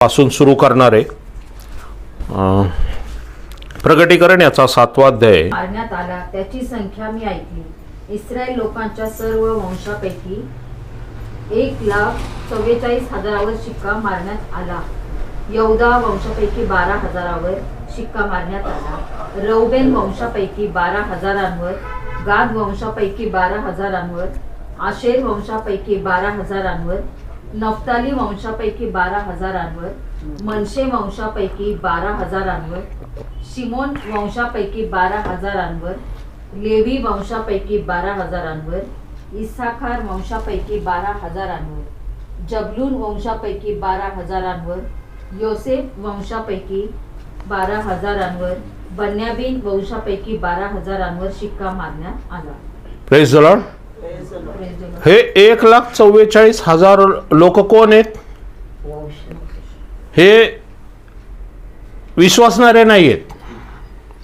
पासून सुरू करणार आहे. प्रगटीकरण याचा 7वा अध्याय. मारण्यात आला त्याची संख्या मी ऐकली. इस्रायल लोकांच्या सर्व वंशापैकी 1,44,000वर शिक्का मारण्यात आला. यहूदा वंशापैकी 12,000वर शिक्का मारण्यात आला. रौबेन वंशापैकी 12,000वर, गाद वंशापैकी 12,000वर, आशेर वंशापैकी 12,000वर, नफ्ताली वंशापैकी 12,000वर, मनशे वंशापैकी 12,000वर, शिमोन वंशापैकी 12,000वर, लेवी वंशापैकी 12,000वर, इसाखार वंशापैकी 12,000वर, जबलून वंशापैकी 12,000वर, योसेफ वंशापैकी 12,000वर, बन्यामीन वंशापैकी 12,000वर शिक्का मारण्यात आला. Praise the Lord. हे 1,44,000 लोक कोण आहेत? हे विश्वासणारे नाही आहेत,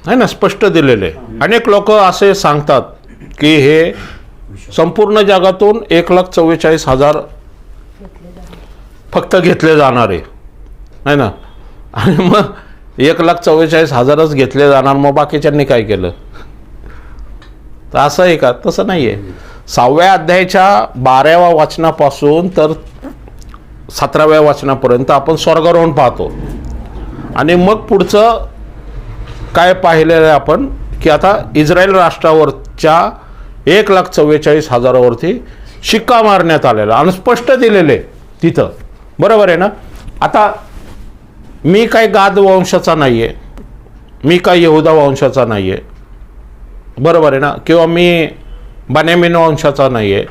है ना, स्पष्ट दिलेले. अनेक लोक असे सांगतात की हे संपूर्ण जगातून 1,44,000 फक्त घेतले जाणारे, है ना. आणि मग 1,44,000च घेतले जाणार, मग बाकीच्यांनी काय केलं? तर असं आहे का? तसं नाही आहे. 6व्या अध्यायाच्या 12व्या वाचनापासून तर 17व्या वाचनापर्यंत आपण स्वर्गारोहण पाहतो. आणि मग पुढचं काय पाहिलेलं आहे आपण, की आता इस्रायल राष्ट्रावरच्या 1,44,000वरती शिक्का मारण्यात आलेला आणि स्पष्ट दिलेले तिथं. बरोबर आहे ना. आता मी काय गाद वंशाचा नाही आहे, मी काय यहूदा वंशाचा नाही आहे, बरोबर आहे ना, किंवा मी बन्यामीन वंशाचा नाही आहे,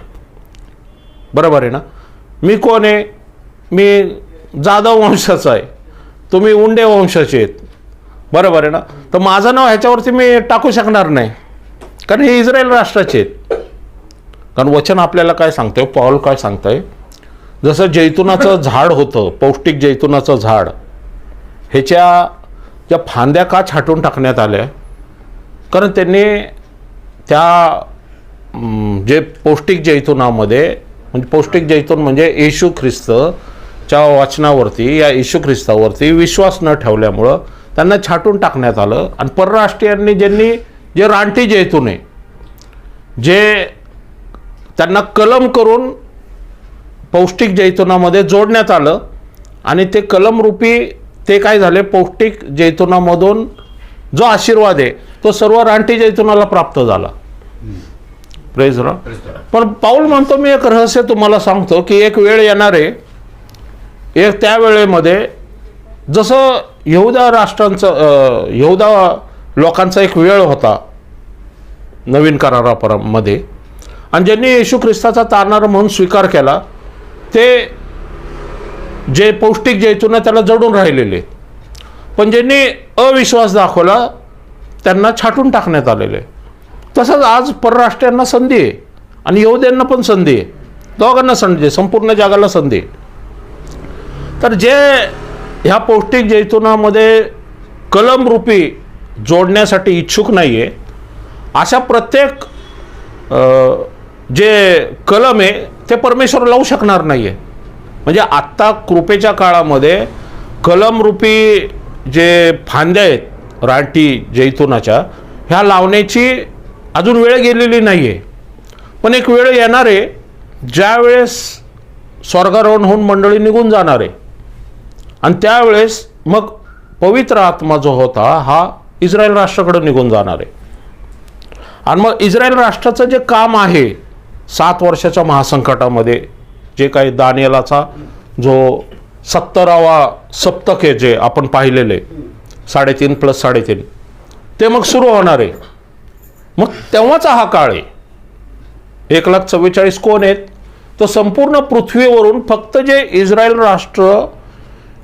बरोबर आहे ना. मी कोण आहे? मी जाधव वंशाचा आहे, तुम्ही उंडे वंशाचे आहेत, बरोबर आहे ना. तर माझं नाव ह्याच्यावरती मी टाकू शकणार नाही, कारण हे इस्रायल राष्ट्राचे आहेत. कारण वचन आपल्याला काय सांगतंय, पौल काय सांगतंय, जसं जैतुनाचं झाड होतं, पौष्टिक जैतुनाचं झाड, ह्याच्या ज्या फांद्या का छाटून टाकण्यात आल्या? कारण त्यांनी त्या जे पौष्टिक जैतुनामध्ये, म्हणजे पौष्टिक जैतून म्हणजे येशू ख्रिस्तच्या वचनावरती, या येशू ख्रिस्तावरती विश्वास न ठेवल्यामुळं त्यांना छाटून टाकण्यात आलं. आणि परराष्ट्रीयांनी ज्यांनी जे रानटी जैतून आहे, जे त्यांना कलम करून पौष्टिक जैतुनामध्ये जोडण्यात आलं, आणि ते कलमरूपी ते काय झाले, पौष्टिक जैतुनामधून जो आशीर्वाद आहे तो सर्व रानटी जैतुनाला प्राप्त झाला. Praise Lord. पण पाऊल म्हणतो, मी एक रहस्य तुम्हाला सांगतो, की एक वेळ येणार आहे, एक त्या वेळेमध्ये जसं यहूदा राष्ट्रांचं, यहूदा लोकांचा एक वेळ होता नवीन करारामध्ये, आणि ज्यांनी येशू ख्रिस्ताचा तारणारा म्हणून स्वीकार केला, ते जे पौष्टिक जैतून त्याला जडून राहिलेले, पण ज्यांनी अविश्वास दाखवला त्यांना छाटून टाकण्यात आलेले. तसंच आज परराष्ट्रीयांना संधी आहे आणि यहूद्यांना पण संधी आहे, दोघांना संधी आहे, संपूर्ण जगाला संधी आहे. तर जे ह्या पौष्टिक जैतुनामध्ये कलमरूपी जोडण्यासाठी इच्छुक नाही आहे, अशा प्रत्येक जे कलम आहे ते परमेश्वर लावू शकणार नाही आहे. म्हणजे आत्ता कृपेच्या काळामध्ये कलमरूपी जे फांद्या आहेत रानटी जैतुनाच्या, ह्या लावण्याची अजून वेळ गेलेली नाही आहे. पण एक वेळ येणार आहे ज्यावेळेस स्वर्गारोहण होऊन मंडळी निघून जाणार आहे, आणि त्यावेळेस मग पवित्र आत्मा जो होता हा इस्रायल राष्ट्राकडे निघून जाणार आहे. आणि मग इस्रायल राष्ट्राचं जे काम आहे 7 वर्षाच्या महासंकटामध्ये, जे काही दानिएलाचा जो 70वा सप्तक आहे जे आपण पाहिलेले 3.5 + 3.5, ते मग सुरू होणार आहे. मग तेव्हाचा हा काळ आहे. 1,44,000 कोण आहेत? तर संपूर्ण पृथ्वीवरून फक्त जे इस्रायल राष्ट्र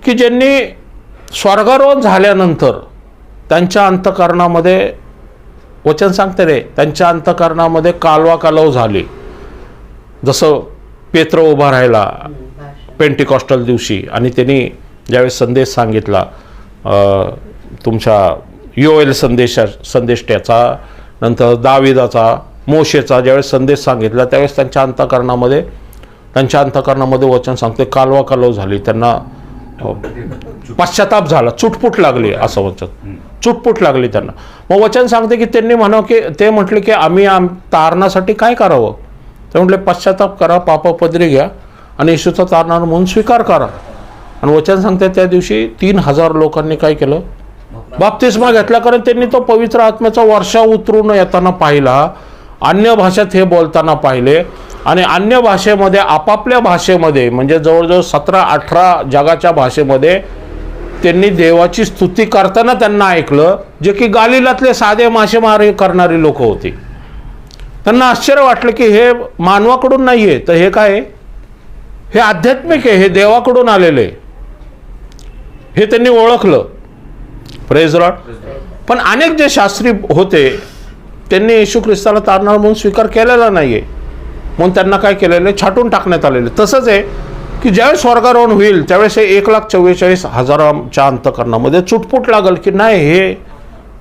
की ज्यांनी स्वर्गारोहण झाल्यानंतर त्यांच्या अंतःकरणामध्ये, वचन सांगते रे, त्यांच्या अंतःकरणामध्ये कालवा झाली. जसं पेत्र उभा राहिला पेंटिकॉस्टल दिवशी, आणि त्यांनी ज्यावेळेस संदेश सांगितला, तुमच्या योएल संदेश त्याचा, नंतर दाविदाचा, मोशेचा ज्यावेळेस संदेश सांगितला, त्यावेळेस त्यांच्या अंतःकरणामध्ये वचन सांगते कालवा झाली. त्यांना हो. पश्चाताप झाला, चुटपुट लागली असं म्हणतात, चुटपुट लागली त्यांना. मग वचन सांगते की त्यांनी म्हणावं की ते म्हटले की आम्ही तारणासाठी काय करावं. ते म्हटले पश्चाताप करा, पापपदरी घ्या आणि येशूचा तारणार म्हणून स्वीकार करा. आणि वचन सांगते त्या दिवशी 3000 लोकांनी काय केलं, बाप्तिस्मा घेतला. कारण त्यांनी तो पवित्र आत्म्याचा वर्षा उतरून येताना पाहिला, अन्य भाषेत हे बोलताना पाहिले आणि अन्य भाषेमध्ये आपापल्या भाषेमध्ये म्हणजे जवळजवळ 17-18 जगाच्या भाषेमध्ये त्यांनी देवाची स्तुती करताना त्यांना ऐकलं, जे की गालिलातले साधे मासेमारी करणारी लोक होती. त्यांना आश्चर्य वाटलं की हे मानवाकडून नाही आहे, तर हे काय आहे, हे आध्यात्मिक आहे, हे देवाकडून आलेले, हे त्यांनी ओळखलं. Praise Lord. पण अनेक जे शास्त्री होते त्यांनी येशू ख्रिस्ताला तारणार म्हणून स्वीकार केलेला नाही आहे, म्हणून त्यांना काय केलेलं आहे, छाटून टाकण्यात आलेलं. तसंच आहे की ज्यावेळेस स्वर्गारोहण होईल त्यावेळेस हे 1,44,000च्या अंतःकरणामध्ये चुटपुट लागल की नाही, हे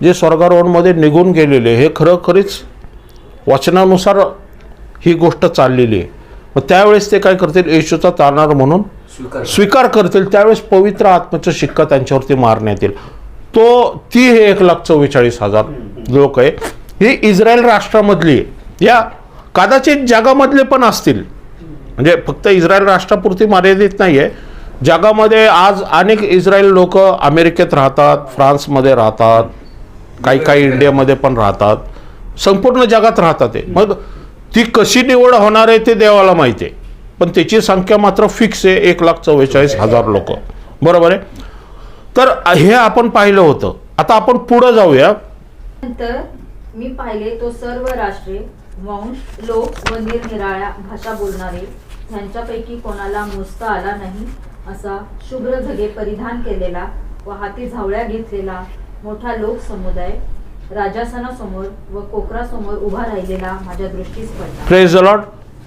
जे स्वर्गारोहणमध्ये निघून गेलेले हे खरोखरीच वचनानुसार ही गोष्ट चाललेली आहे. मग त्यावेळेस ते काय करतील, येशूचा तारणार म्हणून स्वीकार करतील. त्यावेळेस पवित्र आत्म्याचा शिक्का त्यांच्यावरती मारण्यात येईल. ती हे 1,44,000 लोक आहे. ही इस्रायल राष्ट्रामधली आहे. या कदाचित जगामधले पण असतील, म्हणजे फक्त इस्रायल राष्ट्रापुरती मर्यादित नाही आहे. जगामध्ये आज अनेक इस्रायल लोक अमेरिकेत राहतात, फ्रान्समध्ये राहतात, काही इंडियामध्ये पण राहतात, संपूर्ण जगात राहतात. आहे मग ती कशी निवड होणार आहे ते देवाला माहिती आहे, पण त्याची संख्या मात्र फिक्स आहे, 1,44,000 लोक. बरोबर आहे. तर हे आपण पाहिलं होतं. आता आपण पुढे जाऊया. नंतर मी पाहिले तो सर्व राष्ट्रे, वंश, लोक व निरनिराळ्या भाषा बोलणारे ह्यांच्यापैकी कोणाला मोजता आला नाही असा शुभ्र धगे परिधान केलेला व हाती झावळ्या घेतलेला मोठा लोक समुदाय राजासनासमोर व कोकरासमोर उभा राहिलेला माझ्या दृष्टीस पडला. Praise the Lord.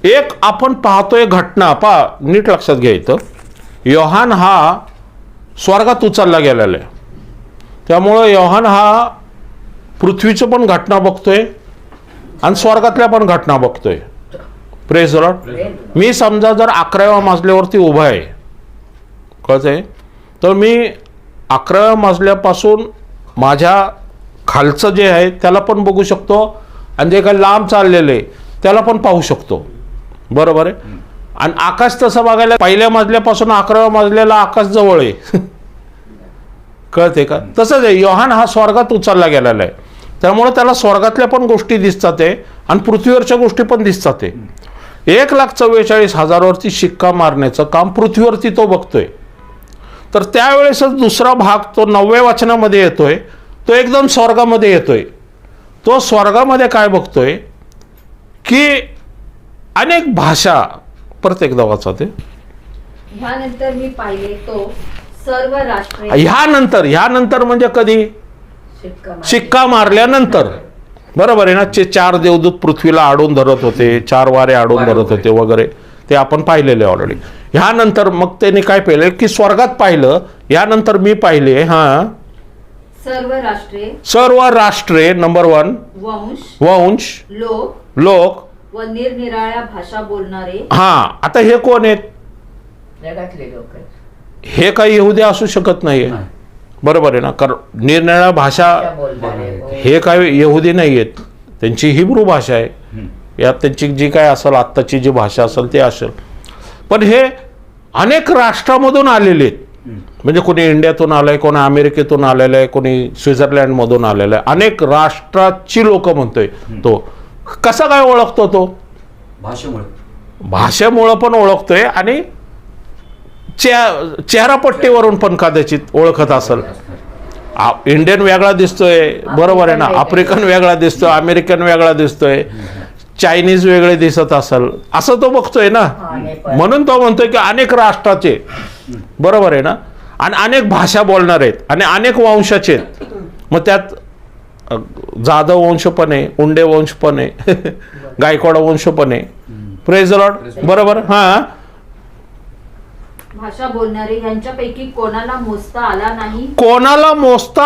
एक आपण पाहतोय घटना, नीट लक्षात घ्या. इथं योहान हा स्वर्गात उचलला गेलेला आहे, त्यामुळं योहान हा पृथ्वीचं पण घटना बघतोय आणि स्वर्गातल्या पण घटना बघतोय. Praise the Lord. मी समजा जर 11व्या मजल्यावरती उभा आहे, कळतंय, तर मी 11व्या मजल्यापासून माझ्या खालचं जे आहे त्याला पण बघू शकतो आणि जे काही लांब चाललेलं आहे त्याला पण पाहू शकतो. बरोबर आहे. आणि आकाश तसं बघायला पहिल्या मजल्यापासून 11व्या मजल्याला आकाश जवळ आहे. कळते का. तसंच आहे, योहान हा स्वर्गात उचलला गेलेला आहे, त्यामुळे त्याला स्वर्गातल्या पण गोष्टी दिसतात आहे आणि पृथ्वीवरच्या गोष्टी पण दिसतात आहे. 1,44,000 वरती शिक्का मारण्याचं काम पृथ्वीवरती तो बघतोय. तर त्यावेळेसच दुसरा भाग तो 9व्या वचनामध्ये येतोय, तो एकदम स्वर्गामध्ये येतोय. तो स्वर्गामध्ये काय बघतोय की अनेक भाषा, प्रत्येक वाचा ते. ह्यानंतर मी पाहिले तो सर्व राष्ट्रे. ह्यानंतर म्हणजे कधी, शिक्का मारल्यानंतर. बरोबर आहे ना. 4 देवदूत पृथ्वीला आडून धरत होते, 4 वारे आडून धरत होते वगैरे, ते आपण पाहिलेले ऑलरेडी. ह्यानंतर मग त्यांनी काय पाहिलं की स्वर्गात पाहिलं. यानंतर मी पाहिले सर्व राष्ट्रे नंबर 1 वंश लोक व निरनिराळ्या भाषा बोलणारे. आता हे कोण आहेत, जगातले लोक. हे काही यहुदी असू शकत नाही. बरोबर आहे ना. कारण निरनिराळ्या भाषा हे काही यहुदी नाही आहेत, त्यांची हिब्रू भाषा आहे. यात त्यांची जी काय असेल आत्ताची जी भाषा असेल ते असेल. पण हे अनेक राष्ट्रामधून आलेले आहेत. म्हणजे कोणी इंडियातून आलंय, कोणी अमेरिकेतून आलेलं आहे, कोणी स्वित्झर्लंडमधून आलेलं आहे. अनेक राष्ट्राची लोक म्हणतोय. तो कसा काय ओळखतो, तो भाषेमुळं पण ओळखतोय आणि चेहरापट्टीवरून पण कदाचित ओळखत असेल. इंडियन वेगळा दिसतोय, बरोबर आहे ना, आफ्रिकन वेगळा दिसतोय, अमेरिकन वेगळा दिसतोय, चायनीज वेगळे दिसत असेल, असं तो बघतोय ना. म्हणून तो म्हणतोय की अनेक राष्ट्राचे, बरोबर आहे ना, आणि अनेक भाषा बोलणार आहेत आणि अनेक वंशाचे आहेत. मग त्यात जाधव वंश पण आहे, उंडे वंश पण आहे, गायकवाड वंश पण आहे. Praise the Lord. बरोबर. भाषा बोलणारे यांच्यापैकी कोणाला मोजता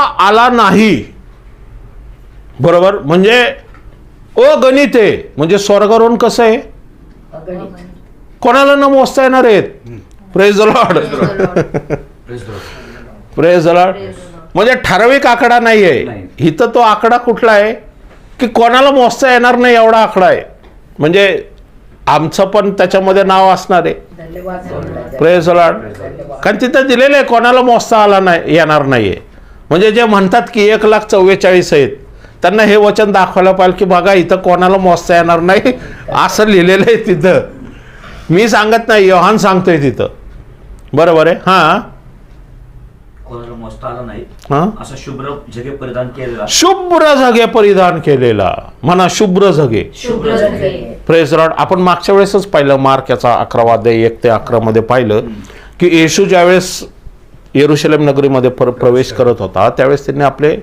आला नाही. बरोबर. म्हणजे अगणित आहे. म्हणजे स्वर्गारोहण कसं आहे, कोणाला न मोजता येणार आहेत. Praise the Lord. Praise the Lord. म्हणजे ठराविक आकडा नाहीये इथं. तो आकडा कुठला आहे की कोणाला मोजता येणार नाही एवढा आकडा आहे. म्हणजे आमचं पण त्याच्यामध्ये नाव असणार आहे. Praise the Lord. कारण तिथं दिलेलं आहे कोणाला मोजता आला नाही येणार नाहीये. म्हणजे जे म्हणतात की 1,44,000 आहेत त्यांना हे वचन दाखवायला पाहिजे की बघा इथं कोणाला मोजता येणार नाही असं लिहिलेलं आहे तिथं. मी सांगत नाही, योहान सांगतोय तिथं. बरोबर आहे. हां, कोणाला मोजता आला नाही हां. असा शुभ्र झगे परिधान केलेला. शुभ्र झगे परिधान केलेला. म्हणा शुभ्र झगे. शुभ्र झगे. Praise Lord. आपण मागच्या वेळेसच पाहिलं, मार्क याचा 11 अध्याय 1 ते 11 मध्ये पाहिलं की येशू ज्यावेळेस येरुशलेम नगरीमध्ये प्रवेश करत होता त्यावेळेस त्यांनी आपले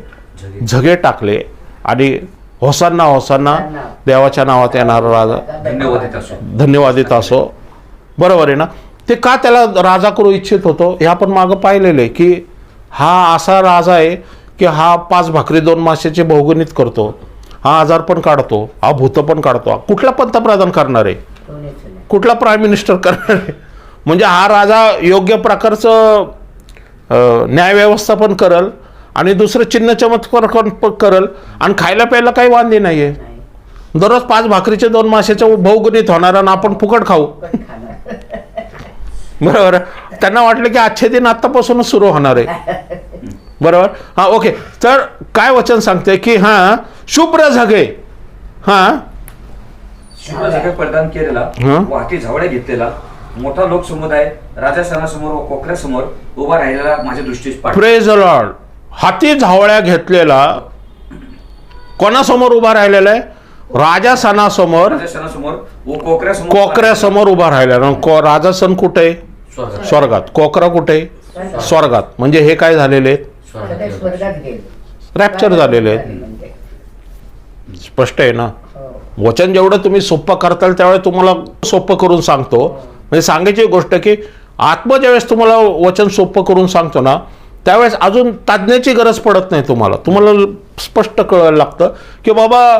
झगे टाकले आणि होसांना होसांना देवाच्या नावात येणारा राजा धन्यवादित असो. बरोबर आहे ना. ते का त्याला राजा करू इच्छित होतो हे आपण मागं पाहिलेलं आहे की हा असा राजा आहे की हा 5 भाकरी 2 माशाचे बहुगुणित करतो, हा आजार पण काढतो, हा भूत पण काढतो. कुठला पंतप्रधान करणार आहे, कुठला प्राईम मिनिस्टर करणार आहे. म्हणजे हा राजा योग्य प्रकारचं न्यायव्यवस्था पण करल आणि दुसरं चिन्ह चमत्कार पण करल आणि खायला प्यायला काही वांदे नाहीये. दररोज 5 भाकरीचे 2 माशाचे बहुगुणित होणार आणि आपण फुकट खाऊ. बरोबर. त्यांना वाटलं की आजचे दिन आतापासूनच सुरू होणार आहे. बरोबर. हा, ओके. तर काय वचन सांगते की हा शुभ्र झगे. हा, शुभ्र झगे परिधान केलेला, वाटी झावळ्या घेतलेला, मोठा लोकसमुदाय राजासनासमोर व कोकऱ्यासमोर उभा राहिलेला माझ्या दृष्टीस पाहिला. Praise the Lord. हाती झावळ्या घेतलेला कोणासमोर उभा राहिलेला आहे? राजासनासमोर व कोकऱ्यासमोर उभा राहिलेला. राजासन कुठे? स्वर्गात. कोकरा कुठे? स्वर्गात. म्हणजे हे काय झालेले आहेत? रॅप्चर झालेले आहेत. स्पष्ट आहे ना. वचन जेवढं तुम्ही सोपं करताल त्यावेळेस तुम्हाला सोपं करून सांगतो. म्हणजे सांगायची गोष्ट की आत्मा ज्यावेळेस तुम्हाला वचन सोपं करून सांगतो ना त्यावेळेस अजून तज्ञाची गरज पडत नाही. तुम्हाला स्पष्ट कळायला लागतं की बाबा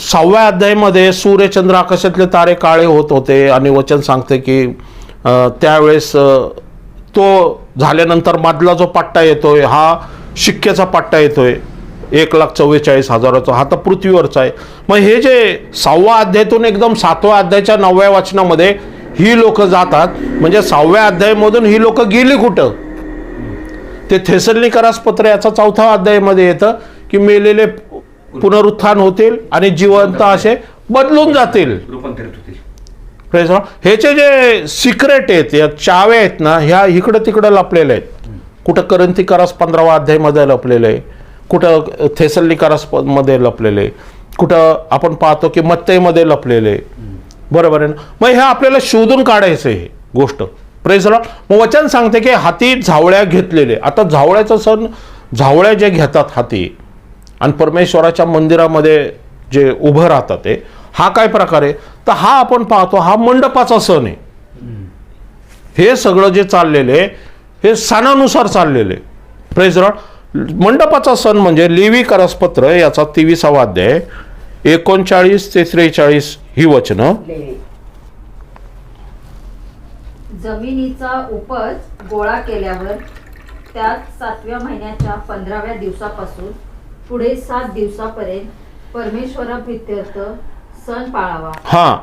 6व्या अध्यायामध्ये सूर्यचंद्र आकाशातले तारे काळे होत होते आणि वचन सांगते की त्यावेळेस तो झाल्यानंतर मधला जो पट्टा येतोय हा शिक्क्याचा पट्टा येतोय 1,44,000 हा तर पृथ्वीवरचा आहे. मग हे जे 6व्या अध्यायातून एकदम 7व्या अध्यायाच्या 9व्या वचनामध्ये ही लोक जातात. म्हणजे 6व्या अध्यायामधून ही लोक गेली कुठं? ते थेसलोनिकरास पत्र याचा 4था अध्यायामध्ये येतं की मेलेले पुनरुत्थान होतील आणि जिवंत असे बदलून जातील, रूपांतरित होतील. ह्याचे जे सिक्रेट आहेत, या चाव्या आहेत ना, ह्या इकडं तिकडं लपलेल्या आहेत. कुठं करंथीकरास 15व्या अध्यायामध्ये लपलेलं आहे, कुठं थेसलोनिकरास मध्ये लपलेले, कुठं आपण पाहतो की मत्तईमध्ये लपलेले. बरोबर आहे ना. मग हे आपल्याला शोधून काढायचं हे गोष्ट. Praise the Lord. मग वचन सांगते की हाती झावळ्या घेतलेले. आता झावळ्याचा सण, झावळ्या जे घेतात हाती आणि परमेश्वराच्या मंदिरामध्ये जे उभं राहतात ते, हा काय प्रकार आहे? तर हा आपण पाहतो हा मंडपाचा सण आहे. हे सगळं जे चाललेले हे सणानुसार चाललेले. Praise the Lord. मंडपाचा सण म्हणजे लेवी करसपत्र याचा 23वा अध्याय 39 ते 43 ही वचनं. जमिनीचा उपज गोळा केल्यावर त्यात 7व्या महिन्याच्या 15व्या दिवसापासून पुढे 7 दिवसापर्यंत परमेश्वराप्रित्यर्थ सण पाळावा. हा,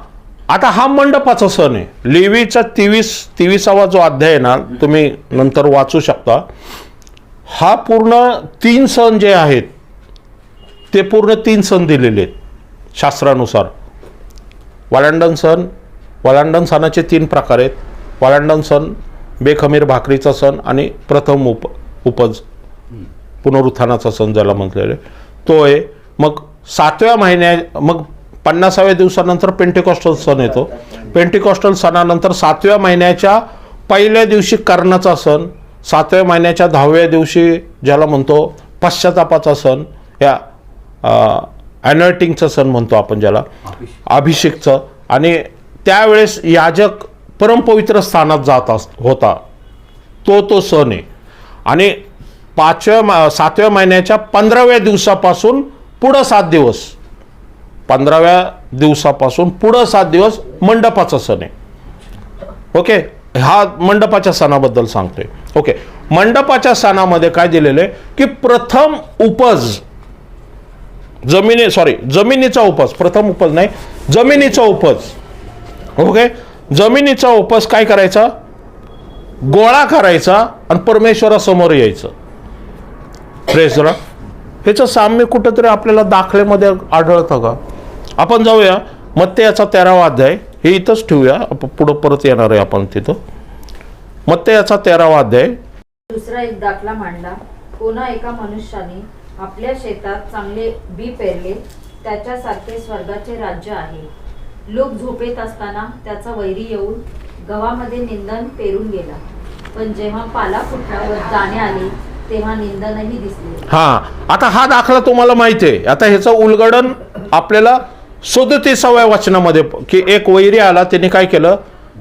आता हा मंडपाचा सण आहे. लेवीचा 23वा जो अध्याय आहे ना, तुम्ही नंतर वाचू शकता. हा पूर्ण 3 सण जे आहेत ते पूर्ण 3 सण दिलेले आहेत शास्त्रानुसार. वलांडण सण, वलांडण सणाचे 3 प्रकार आहेत. वलांडण सण, बेखमीर भाकरीचा सण आणि प्रथम उपज पुनरुत्थानाचा सण ज्याला म्हटलेले तो आहे. मग 7व्या महिन्या मग 50व्या दिवसानंतर पेंटिकॉस्टल सण येतो. पेंटिकॉस्टल सणानंतर 7व्या महिन्याच्या पहिल्या दिवशी कर्णाचा सण, 7व्या महिन्याच्या 10व्या दिवशी ज्याला म्हणतो पश्चातापाचा सण, या अनॉइंटिंगचा सण म्हणतो आपण ज्याला, अभिषेकचं. आणि त्यावेळेस याजक परमपवित्र स्थानात जात होता, तो सण आहे. आणि 7व्या महिन्याच्या 15व्या दिवसापासून पुढं 7 दिवस, 15व्या दिवसापासून पुढं 7 दिवस मंडपाचा सण आहे. ओके. हा मंडपाच्या सणाबद्दल सांगतोय. ओके, मंडपाच्या सणामध्ये काय दिलेलं आहे की प्रथम उपज जमिनीचा उपज, प्रथम उपज नाही, जमिनीचा उपज. ओके, जमिनीचा उपज काय करायचा, गोळा करायचा आणि परमेश्वरासमोर यायचं. Praise the Lord. ह्याचं साम्य कुठंतरी आपल्याला दाखल्यामध्ये आढळतं का? आपण जाऊया मत्तेयाचा 13वा अध्याय, हे इथंच ठेवूया, पुढं परत येणार आहे आपण तिथं. मत्तेयाचा 13वा अध्याय. दुसरा एक दाखला मांडला. कोणा एका मनुष्याने आपल्या शेतात चांगले बी पेरले, त्याच्यासारखे स्वर्गाचे राज्य आहे. लोक झोपेत असताना त्याचा वैरी येऊन गव्हामध्ये निंदन पेरून गेला, पण जेव्हा पाला फुटला व दाणे आले तेव्हा निंदनही दिसले. आता हा दाखला तुम्हाला माहिती आहे. आता ह्याचं उलगडन आपल्याला 37व्या वचनामध्ये, की एक वैरी आला, त्याने काय केलं,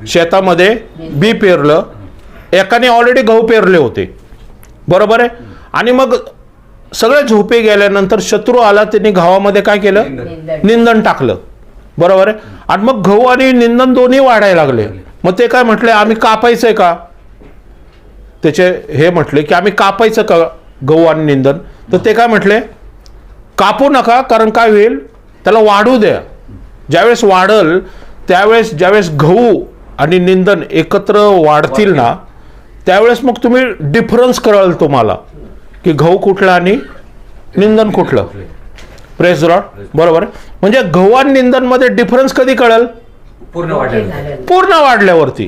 शेतामध्ये बी पेरलं. एकाने ऑलरेडी गहू पेरले होते, बरोबर आहे. आणि मग सगळे झोपे गेल्यानंतर शत्रू आला, त्यांनी गव्हामध्ये काय केलं, निंदन टाकलं, बरोबर आहे. आणि मग गहू आणि निंदन दोन्ही वाढायला लागले. मग ते काय म्हटले, आम्ही कापायचंय का? त्याचे हे म्हटले की आम्ही कापायचं का गहू आणि निंदन? तर ते काय म्हटले, कापू नका, कारण काय होईल, त्याला वाढू द्या. ज्यावेळेस वाढल त्यावेळेस, ज्यावेळेस गहू आणि निंदन एकत्र वाढतील ना, त्यावेळेस मग तुम्ही डिफरन्स कळल तुम्हाला की गहू कुठला आणि निंदन कुठलं. Praise the Lord. बरोबर आहे. म्हणजे गहू आणि निंदन मध्ये डिफरन्स कधी कळल, पूर्ण वाढल्यावरती.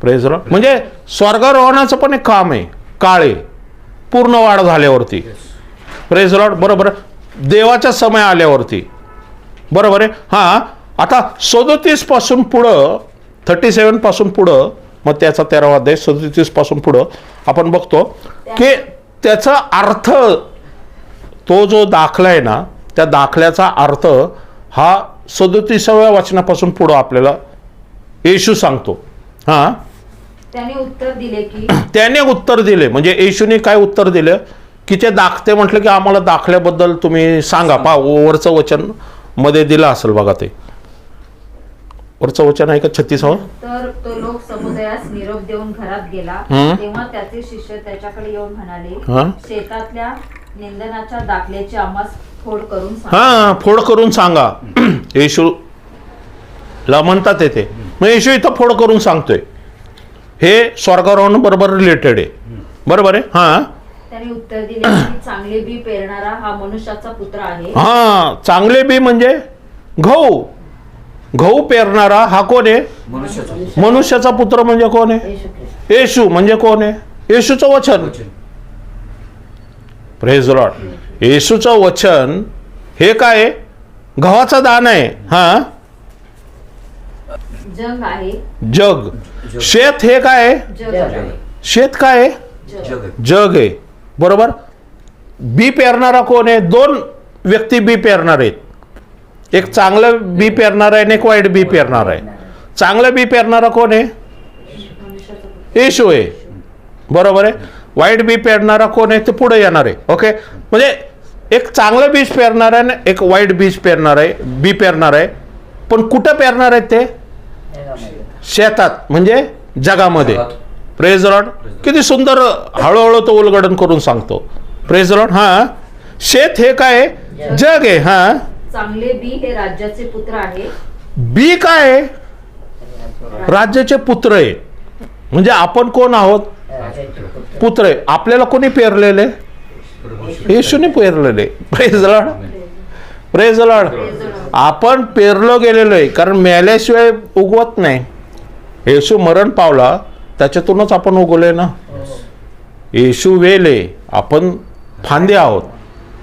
Praise the Lord. म्हणजे स्वर्गारोहणाचं पण एक काम आहे, काळे पूर्ण वाढ झाल्यावरती. Praise the Lord. बरोबर. देवाचा समय आल्यावरती, बरोबर आहे. आता 37 पासून पुढं, 37 पासून पुढं, मग त्याचा 13वा अध्याय 37 पासून पुढं आपण बघतो की त्याचा अर्थ, तो जो दाखला आहे ना, त्या दाखल्याचा अर्थ हा 37व्या वचनापासून पुढं आपल्याला येशू सांगतो. त्याने उत्तर दिले की, त्याने उत्तर दिले म्हणजे येशूने काय उत्तर दिलं की ते दाखते म्हटलं की आम्हाला दाखल्याबद्दल तुम्ही सांगा. वरचं वचन मध्ये दिलं असेल बघा, ते वरचं वचन आहे का 36वं. तर तो लोक समुदायास निरोप देऊन घरात गेला. तेव्हा त्याचे शिष्य त्याच्याकडे येऊन म्हणाले, शेतातल्या निंदनाच्या दाखल्याची आम्हास फोड करून सांगा. फोड करून सांगा. येशूला म्हणतात येते. मग येशू इथं फोड करून सांगतोय. हे स्वर्गारोहण बरोबर रिलेटेड आहे, बरोबर आहे. त्याने उत्तर दिले की, चांगले बी पेरणारा हा मनुष्याचा पुत्र आहे. चांगले बी म्हणजे गहू, गहू पेरणारा हा कोण आहे, मनुष्याचा पुत्र म्हणजे कोण आहे, येशू. म्हणजे कोण आहे, येशूचं वचन. Praise the Lord. येशूचं वचन हे काय, गव्हाचा दाणा आहे. जग आहे, जग. शेत हे काय आहे, शेत काय आहे, जग आहे, बरोबर. बी पेरणारा कोण आहे, दोन व्यक्ती बी पेरणार आहेत. एक चांगलं बी पेरणार आहे आणि एक वाईट बी पेरणार आहे. चांगलं बी पेरणारा कोण आहे, येशू आहे, बरोबर आहे. वाईट बी पेरणारा कोण आहे, ते पुढे येणार आहे. ओके, म्हणजे एक चांगलं बीज पेरणार आहे आणि एक वाईट बीज पेरणार आहे, बी पेरणार आहे. पण कुठं पेरणार आहेत ते, शेतात, म्हणजे जगामध्ये. Praise the Lord. किती सुंदर हळूहळू तो उलगडन करून सांगतो. Praise the Lord. शेत हे काय, जग आहे. चांगले बी हे राज्याचे पुत्र आहे. बी काय, राज्याचे पुत्र आहे. म्हणजे आपण कोण आहोत, पुत्र आहे. आपल्याला कोणी पेरलेले, येशूने पेरलेले. Praise the Lord. Praise the Lord. आपण पेरलो गेलेलो आहे, कारण मेल्याशिवाय उगवत नाही. येशू मरण पावला, त्याच्यातूनच आपण उगवले ना. येशू वेले, आपण फांदे आहोत,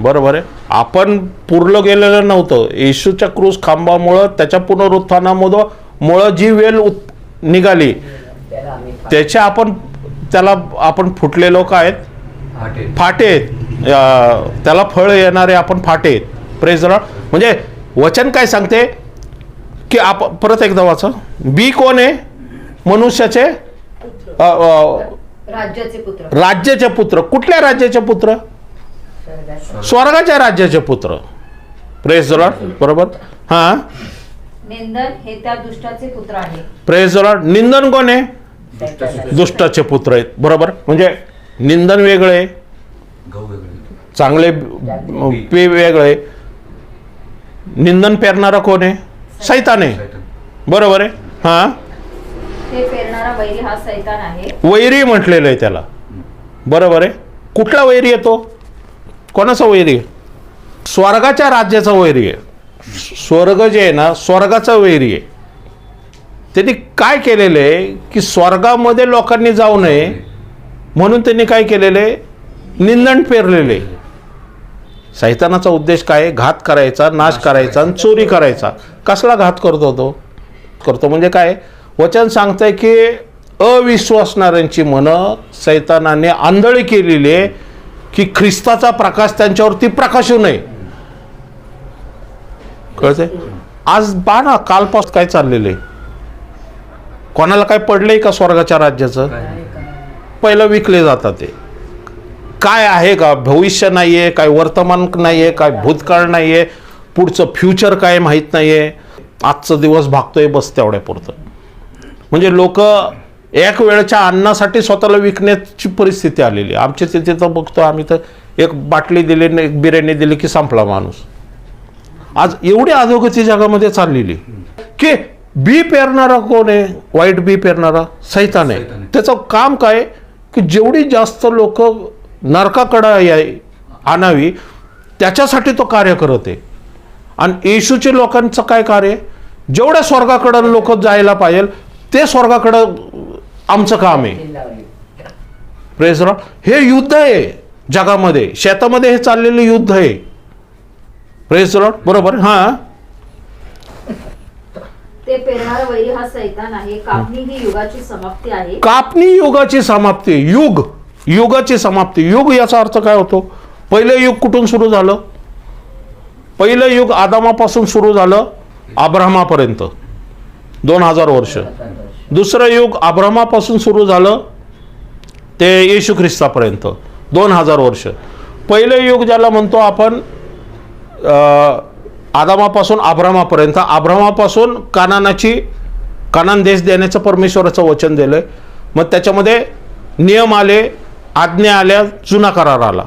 बरोबर आहे. आपण पुरलं गेलेलं नव्हतं. येशूच्या क्रूस खांबामुळं, त्याच्या पुनरुत्थानामुळं जी वेल निघाली, त्याला आपण फुटले लोक आहेत, फाटे आहेत. त्याला फळ येणारे आपण फाटे आहेत. Praise the Lord. म्हणजे वचन काय सांगते की आपण परत एकदा वाचा. बी कोण आहे, मनुष्याचे राज्याचे पुत्र. राज्याचे पुत्र. कुठल्या राज्याचे पुत्र, स्वर्गाच्या राज्याचे पुत्र. Praise the Lord. बरोबर. निंदन हे त्या दुष्टाचे पुत्र आहे. Praise the Lord. निंदन कोण आहे? दुष्टाचे पुत्र आहेत. बरोबर. म्हणजे निंदन वेगळे, गहू वेगळे. चांगले पे वेगळे. निंदन पेरणारा कोण आहे? सैतान आहे. बरोबर आहे. हा, ते पेरणारा वैरी हा सैतान आहे. वैरी म्हटलेलं आहे त्याला. बरोबर आहे. कुठला वैरी येतो? कोणाचा वैरी आहे? स्वर्गाच्या राज्याचा वैरी आहे. स्वर्ग जे आहे ना, स्वर्गाचा वैरी आहे. त्यांनी काय केलेलं आहे की स्वर्गामध्ये लोकांनी जाऊ नये म्हणून त्यांनी काय केलेलं आहे? निंदन पेरलेले. सैतानाचा उद्देश काय आहे? घात करायचा, नाश करायचा आणि चोरी करायचा. कसला घात करतो तो? करतो म्हणजे काय? वचन सांगतंय की अविश्वासणाऱ्यांची मनं सैतानाने आंधळी केलेली आहे की ख्रिस्ताचा प्रकाश त्यांच्यावरती प्रकाशू नये. कळते? आज पहा ना, कालपासून काय चाललेलं आहे. कोणाला काय पडलंय का स्वर्गाच्या राज्याचं? पहिलं विकले जातात. ते काय आहे का? भविष्य नाहीये, काय वर्तमान नाहीये, काय भूतकाळ नाहीये, पुढचं फ्युचर काय माहीत नाहीये. आजचं दिवस भागतोय बस तेवढ्यापुरतं. म्हणजे लोक एक वेळच्या अन्नासाठी स्वतःला विकण्याची परिस्थिती आलेली. आमच्या तिथे तर बघतो आम्ही, तर एक बाटली दिली, एक बिर्याणी दिली की संपला माणूस. आज एवढी अधोगती जगामध्ये चाललेली की बी पेरणारा कोण आहे? वाईट बी पेरणारा सैतान आहे. त्याचं काम काय की जेवढी जास्त लोक नरकाकडे आणावी त्याच्यासाठी तो कार्य करत आहे. आणि येशूचे लोकांचं काय कार्य? जेवढ्या स्वर्गाकडं लोक जायला पाहिजे ते स्वर्गाकडं आमचं काम आहे. Praise Lord. हे युद्ध आहे जगामध्ये, शेतामध्ये हे चाललेलं युद्ध आहे. Praise Lord. बरोबर. हा, ते पेरणारा वैरी हा सैतान आहे. कापणी ही युगाची समाप्ती आहे. कापणी युगाची समाप्ती. युग, युगाची समाप्ती. युग याचा अर्थ काय होतो? पहिलं युग कुठून सुरू झालं? पहिलं युग आदामापासून सुरू झालं अब्राहमापर्यंत 2000 वर्ष. दुसरं युग अब्राहमापासून सुरू झालं ते येशू ख्रिस्तापर्यंत 2000 वर्ष. पहिलं युग ज्याला म्हणतो आपण आदामापासून अब्राहमापर्यंत. अब्राहमापासून कानान देश देण्याचं परमेश्वराचं वचन दिलंय. मग त्याच्यामध्ये नियम आले, आज्ञा आल्या, जुना करार आला.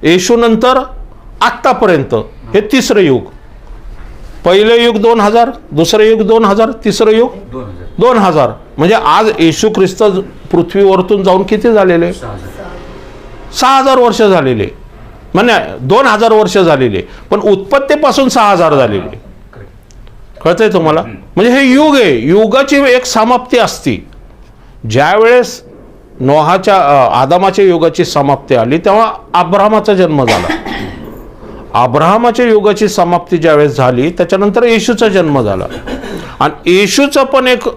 येशू नंतर आत्तापर्यंत हे तिसरं युग. पहिलं युग 2000, दुसरं युग 2000, तिसरं युग 2000. म्हणजे आज येशू ख्रिस्त पृथ्वीवरतून जाऊन किती झालेले? 6000 वर्ष झालेले. म्हणजे 2000 वर्ष झालेले, पण उत्पत्तीपासून 6000 झालेले. कळतंय तुम्हाला? म्हणजे हे युग आहे. युगाची एक समाप्ती असती. ज्यावेळेस नोहाच्या आदामाच्या युगाची समाप्ती आली तेव्हा अब्राहमाचा जन्म झाला. अब्राहमाच्या युगाची समाप्ती ज्यावेळेस झाली त्याच्यानंतर येशूचा जन्म झाला. आणि येशूचं पण एक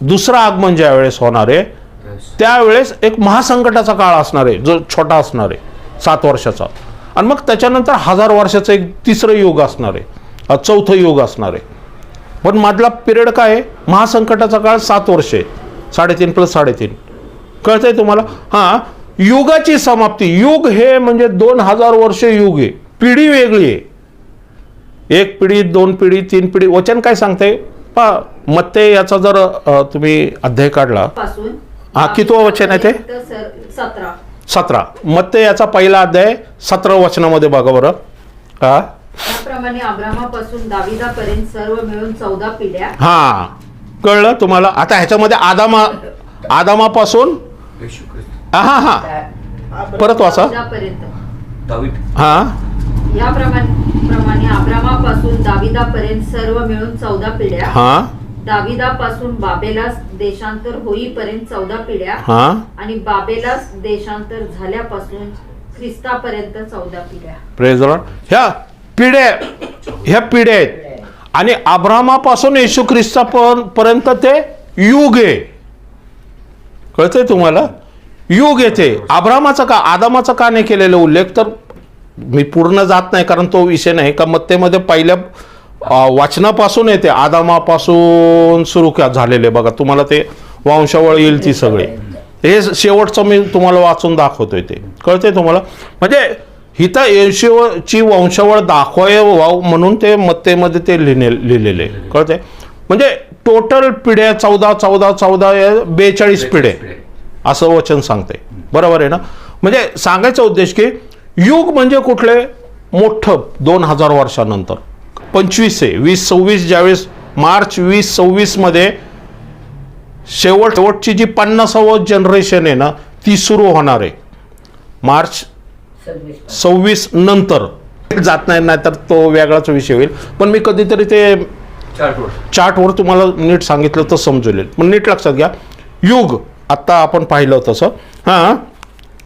दुसरं आगमन ज्यावेळेस होणार आहे त्यावेळेस एक महासंकटाचा काळ असणार आहे, जो छोटा असणार आहे 7 वर्षाचा. आणि मग त्याच्यानंतर 1000 वर्षाचं एक तिसरं युग असणार आहे, चौथं युग असणार आहे. पण मधला पिरियड काय आहे? महासंकटाचा काळ 7 वर्ष आहे. 3.5 + 3.5. कळतंय तुम्हाला? हां, युगाची समाप्ती. युग हे म्हणजे 2000 वर्ष युग आहे. पिढी वेगळी आहे. 1 पिढी, 2 पिढी, 3 पिढी. वचन काय सांगते पहा. मत्ते याचा जर तुम्ही अध्याय काढला, हा कितवं वचन आहे ते? 17. मत्ते याचा पहिला अध्याय 17 वचनामध्ये बघा बरं. हा, त्याप्रमाणे अब्राहमापासून दाविदापर्यंत सर्व मिळून 14 पिढ्या. हा, कळलं तुम्हाला? आता ह्याच्यामध्ये आदामापासून हा परत वाचा. दावीद. हा, याप्रमाणे अब्राहमापासून दाविदापर्यंत सर्व मिळून 14 पिढ्या. हा, दाविदापासून बाबेलास देशांतर होईपर्यंत 14 पिढ्या. हा, आणि बाबेलास देशांतर झाल्यापासून ख्रिस्तापर्यंत 14 पिढ्या. Praise Lord. ह्या पिढ्या आहेत. आणि अब्राहमापासून येशू ख्रिस्तापर्यंत ते युग आहे. कळतंय तुम्हाला? युग येते. अब्राहमाचा का आदामाचा का नाही केलेला उल्लेख? तर मी पूर्ण जात नाही कारण तो विषय नाही का. मत्तेमध्ये पहिल्या वाचनापासून येते, आदामापासून सुरू झालेले बघा. तुम्हाला ते वंशावळ येईल ती सगळे. हे शेवटचं मी तुम्हाला वाचून दाखवतोय ते. कळतंय तुम्हाला? म्हणजे हिथं येशूची वंशावळ दाखवावं म्हणून ते मत्तेमध्ये ते लिहिलेले कळते. म्हणजे टोटल पिढ्या 42 पिढे असं वचन सांगते. बरोबर आहे ना. म्हणजे सांगायचा उद्देश की युग म्हणजे कुठले मोठं 2000 वर्षानंतर 25 आहे 2026 ज्यावेळेस मार्च 2026 मध्ये शेवटची जी 50वी जनरेशन आहे ना ती सुरू होणार आहे मार्च 26 नंतर. जात नाही तर तो वेगळाच विषय होईल. पण मी कधीतरी ते चार्टवर तुम्हाला नीट सांगितलं तर समजेल. पण नीट लक्षात घ्या. युग आत्ता आपण पाहिलं तसं हां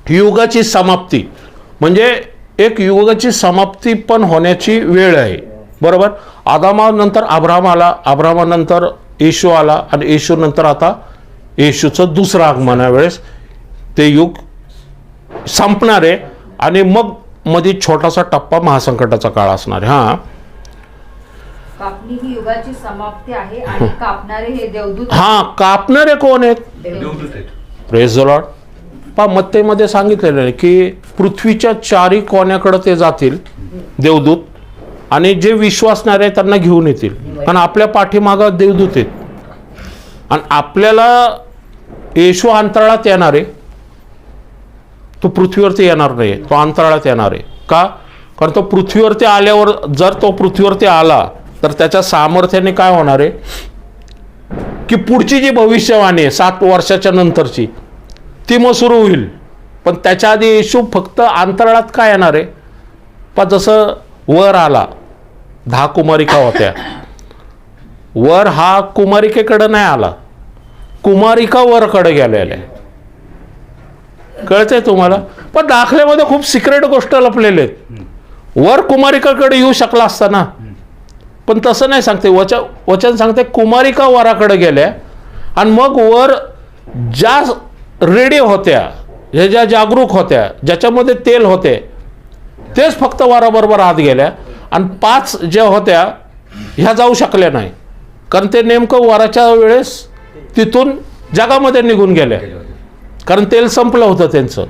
युगाची समाप्ती म्हणजे एक युगाची समाप्ती पण होण्याची वेळ आहे. बरोबर. आदामानंतर अब्राहम आला, अब्राहमानंतर येशू आला आणि येशू नंतर आता येशूचं दुसरं आगमन वेळेस ते युग संपणार आहे आणि मग मध्ये छोटासा टप्पा महासंकटाचा काळ असणार आहे. हां कापणी ही युगाची समाप्ती आहे आणि कापणारे हे देवदूत. हां कापणारे कोण आहेत? Praise the Lord. पहा मत्तेमध्ये सांगितलेलं आहे की पृथ्वीच्या चारी कोण्याकडे ते जातील देवदूत आणि जे विश्वासणारे त्यांना घेऊन येतील आणि आपल्या पाठीमागं देवदूत आहेत. आणि आपल्याला येशू अंतराळात येणार आहे. तो पृथ्वीवरती येणार नाही, तो अंतराळात येणार आहे. का? कारण तो पृथ्वीवरती आल्यावर जर तो पृथ्वीवरती आला तर त्याच्या सामर्थ्याने काय होणार आहे की पुढची जी भविष्यवाणी आहे 7 वर्षाच्या नंतरची ती मग सुरू होईल. पण त्याच्या आधी येशू फक्त अंतराळात काय येणार आहे. पण जसं वर आला 10 कुमारिका होत्या. वर हा कुमारिकेकडे नाही आला, कुमारिका वरकडे गेलेल्या. कळतंय तुम्हाला. पण दाखल्यामध्ये खूप सिक्रेट गोष्ट लपलेले आहेत. वर कुमारिकाकडे येऊ शकला असता ना, पण तसं नाही सांगते. वचन सांगते कुमारिका वराकडे गेल्या आणि मग वर ज्या रेडी होत्या, ज्या जागरूक होत्या, ज्याच्यामध्ये तेल होते तेच फक्त वराबरोबर आत गेल्या आणि 5 ज्या होत्या ह्या जाऊ शकल्या नाही. कारण ते नेमकं वराच्या वेळेस तिथून जगामध्ये निघून गेल्या कारण तेल संपलं होतं त्यांचं.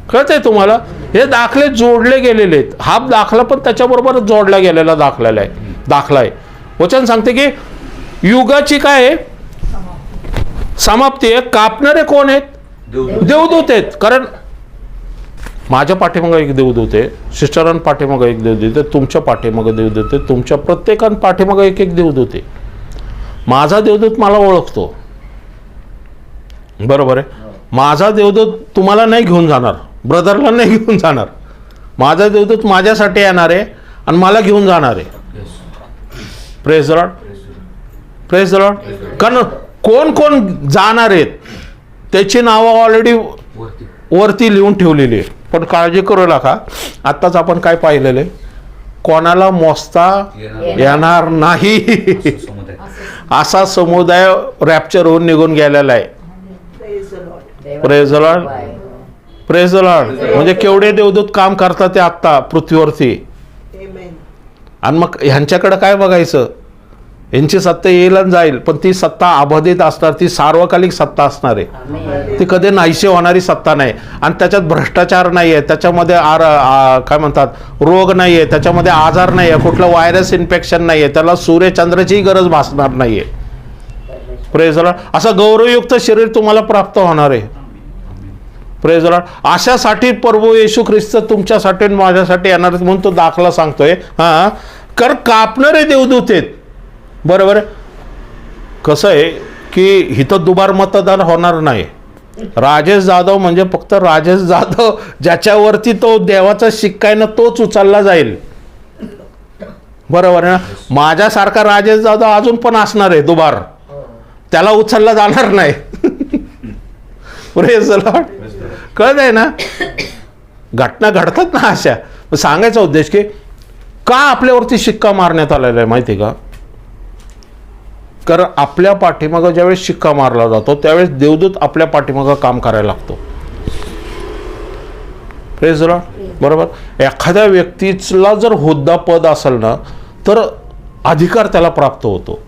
कळतंय तुम्हाला. हे दाखले जोडले गेलेले आहेत. हा दाखला पण त्याच्याबरोबर जोडला गेलेला दाखला आहे. वचन सांगते की युगाची काय आहे समाप्ती आहे. कापणारे कोण आहेत? देवदूत आहेत. कारण माझ्या पाठीमागं एक देवदूत आहे, सिस्टरां पाठीमागं एक देवदूत आहे, तुमच्या पाठीमागं देवदूत आहे, तुमच्या प्रत्येकान पाठीमागं एक एक देवदूत आहे. माझा देवदूत मला ओळखतो. बरोबर आहे. माझा देवदूत तुम्हाला नाही घेऊन जाणार, ब्रदरला नाही घेऊन जाणार. माझा देवदूत माझ्यासाठी येणार आहे आणि मला घेऊन जाणार आहे. Praise the Lord. Praise the Lord. कारण कोण कोण जाणार आहेत त्याची नावं ऑलरेडी वरती लिहून ठेवलेली आहे. पण काळजी करू नका. आत्ताच आपण काय पाहिलेलं आहे, कोणाला मोजता येणार नाही असा समुदाय रॅप्चर होऊन निघून गेलेला आहे. Praise the Lord. Praise the Lord. म्हणजे केवढे देवदूत काम करतात ते आत्ता पृथ्वीवरती. आणि मग ह्यांच्याकडे काय बघायचं. यांची सत्ता येईल आणि जाईल, पण ती सत्ता अबाधित असणार, ती सार्वकालिक सत्ता असणार आहे. ती कधी नाहीशी होणारी सत्ता नाही. आणि त्याच्यात भ्रष्टाचार नाही आहे, त्याच्यामध्ये काय म्हणतात रोग नाही आहे, त्याच्यामध्ये आजार नाही आहे, कुठलं व्हायरस इन्फेक्शन नाही आहे, त्याला सूर्यचंद्राचीही गरज भासणार नाही आहे. Praise the Lord. असं गौरवयुक्त शरीर तुम्हाला प्राप्त होणार आहे. Praise the Lord. अशासाठी प्रभू येशू ख्रिस्त तुमच्यासाठी आणि माझ्यासाठी येणार म्हणून तो दाखला सांगतोय. हां कारण कापणारे देवदूत आहेत. बरोबर आहे. कसं आहे की इथं दुबार मतदान होणार नाही. राजेश जाधव म्हणजे फक्त राजेश जाधव ज्याच्यावरती तो देवाचा शिक्का आहे ना तोच उचलला जाईल. बरोबर आहे ना. माझ्यासारखा राजेश जाधव अजून पण असणार आहे दुबार, त्याला उचलला जाणार नाही. Praise the Lord. कळत आहे ना. घटना घडतात ना अशा. सांगायचा उद्देश की का आपल्यावरती शिक्का मारण्यात आलेला आहे माहिती का. कारण आपल्या पाठीमागं ज्यावेळेस शिक्का मारला जातो त्यावेळेस देवदूत आपल्या पाठीमागं काम करायला लागतो. Praise the Lord. बरोबर. एखाद्या व्यक्तीला जर हुद्दा पद असेल ना तर अधिकार त्याला प्राप्त होतो.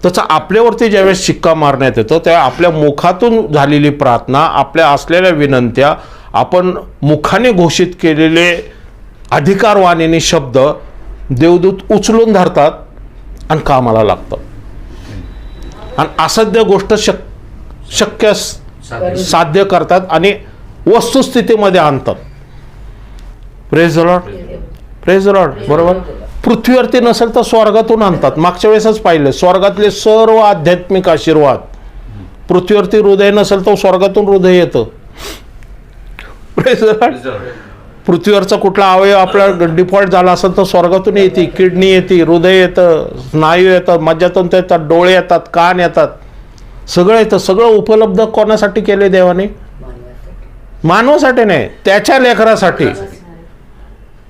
त्याचा आपल्यावरती ज्यावेळेस शिक्का मारण्यात येतो तेव्हा आपल्या मुखातून झालेली प्रार्थना, आपल्या असलेल्या विनंत्या, आपण मुखाने घोषित केलेले अधिकारवाणीने शब्द देवदूत उचलून धरतात आणि कामाला लागतात आणि असाध्य गोष्ट शक्य साध्य करतात आणि वस्तुस्थितीमध्ये आणतात. Praise the Lord, praise the Lord. बरोबर. पृथ्वीवरती नसेल तर स्वर्गातून आणतात. मागच्या वेळेसच पाहिलं, स्वर्गातले सर्व आध्यात्मिक आशीर्वाद पृथ्वीवरती हृदय नसेल तर स्वर्गातून हृदय येतं. Praise the Lord. पृथ्वीवरचा कुठला अवयव आपला डिफॉल्ट झाला असेल तर स्वर्गातून येते. किडनी येते, हृदय येतं, स्नायू येतात, मज्जातंत्र येतात, डोळे येतात, कान येतात, सगळं येतं. सगळं उपलब्ध कोणासाठी केले देवाने? मानवासाठी नाही, त्याच्या लेकरासाठी.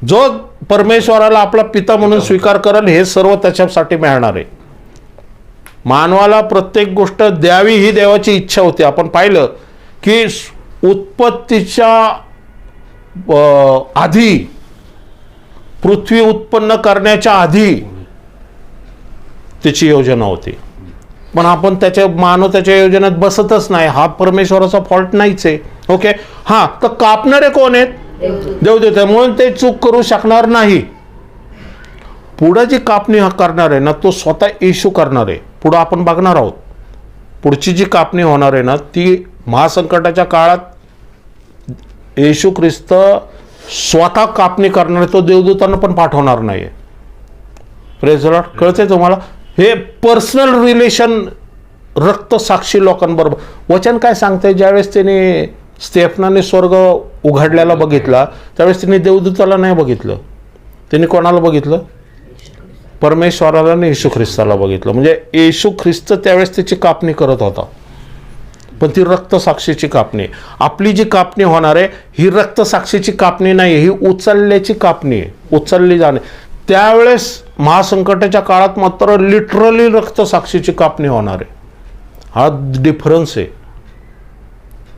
जो परमेश्वराला आपला पिता म्हणून स्वीकार करेल हे सर्व त्याच्यासाठी मिळणार आहे. मानवाला प्रत्येक गोष्ट द्यावी ही देवाची इच्छा होती. आपण पाहिलं की उत्पत्तीच्या आधी, पृथ्वी उत्पन्न करण्याच्या आधी त्याची योजना होती. पण आपण मानव त्याच्या योजनेत बसतच नाही. हा परमेश्वराचा फॉल्ट नाहीच आहे. ओके. हा, तर कापणारे कोण आहेत? देवदूत. म्हणून ते चूक करू शकणार नाही. पुढे जी कापणी करणार आहे ना, तो स्वतः येशू करणार आहे. पुढं आपण बघणार आहोत. पुढची जी कापणी होणार आहे ना, ती महासंकटाच्या काळात येशू ख्रिस्त स्वतः कापणी करणार आहे. तो देवदूतांना पण पाठवणार नाही. Praise the Lord. कळतंय तुम्हाला? हे पर्सनल रिलेशन रक्तसाक्षी लोकांबरोबर. वचन काय सांगतंय? ज्यावेळेस त्याने स्तेफनाने स्वर्ग उघडल्याला बघितला त्यावेळेस त्यांनी देवदूताला नाही बघितलं. त्यांनी कोणाला बघितलं? परमेश्वराला आणि येशू ख्रिस्ताला बघितलं. म्हणजे येशू ख्रिस्त त्यावेळेस त्याची कापणी करत होता, पण ती रक्तसाक्षीची कापणी. आपली जी कापणी होणार आहे ही रक्तसाक्षीची कापणी नाही, ही उचलल्याची कापणी आहे, उचलली जाणे. त्यावेळेस महासंकटाच्या काळात मात्र लिटरली रक्तसाक्षीची कापणी होणार आहे. हा डिफरन्स आहे.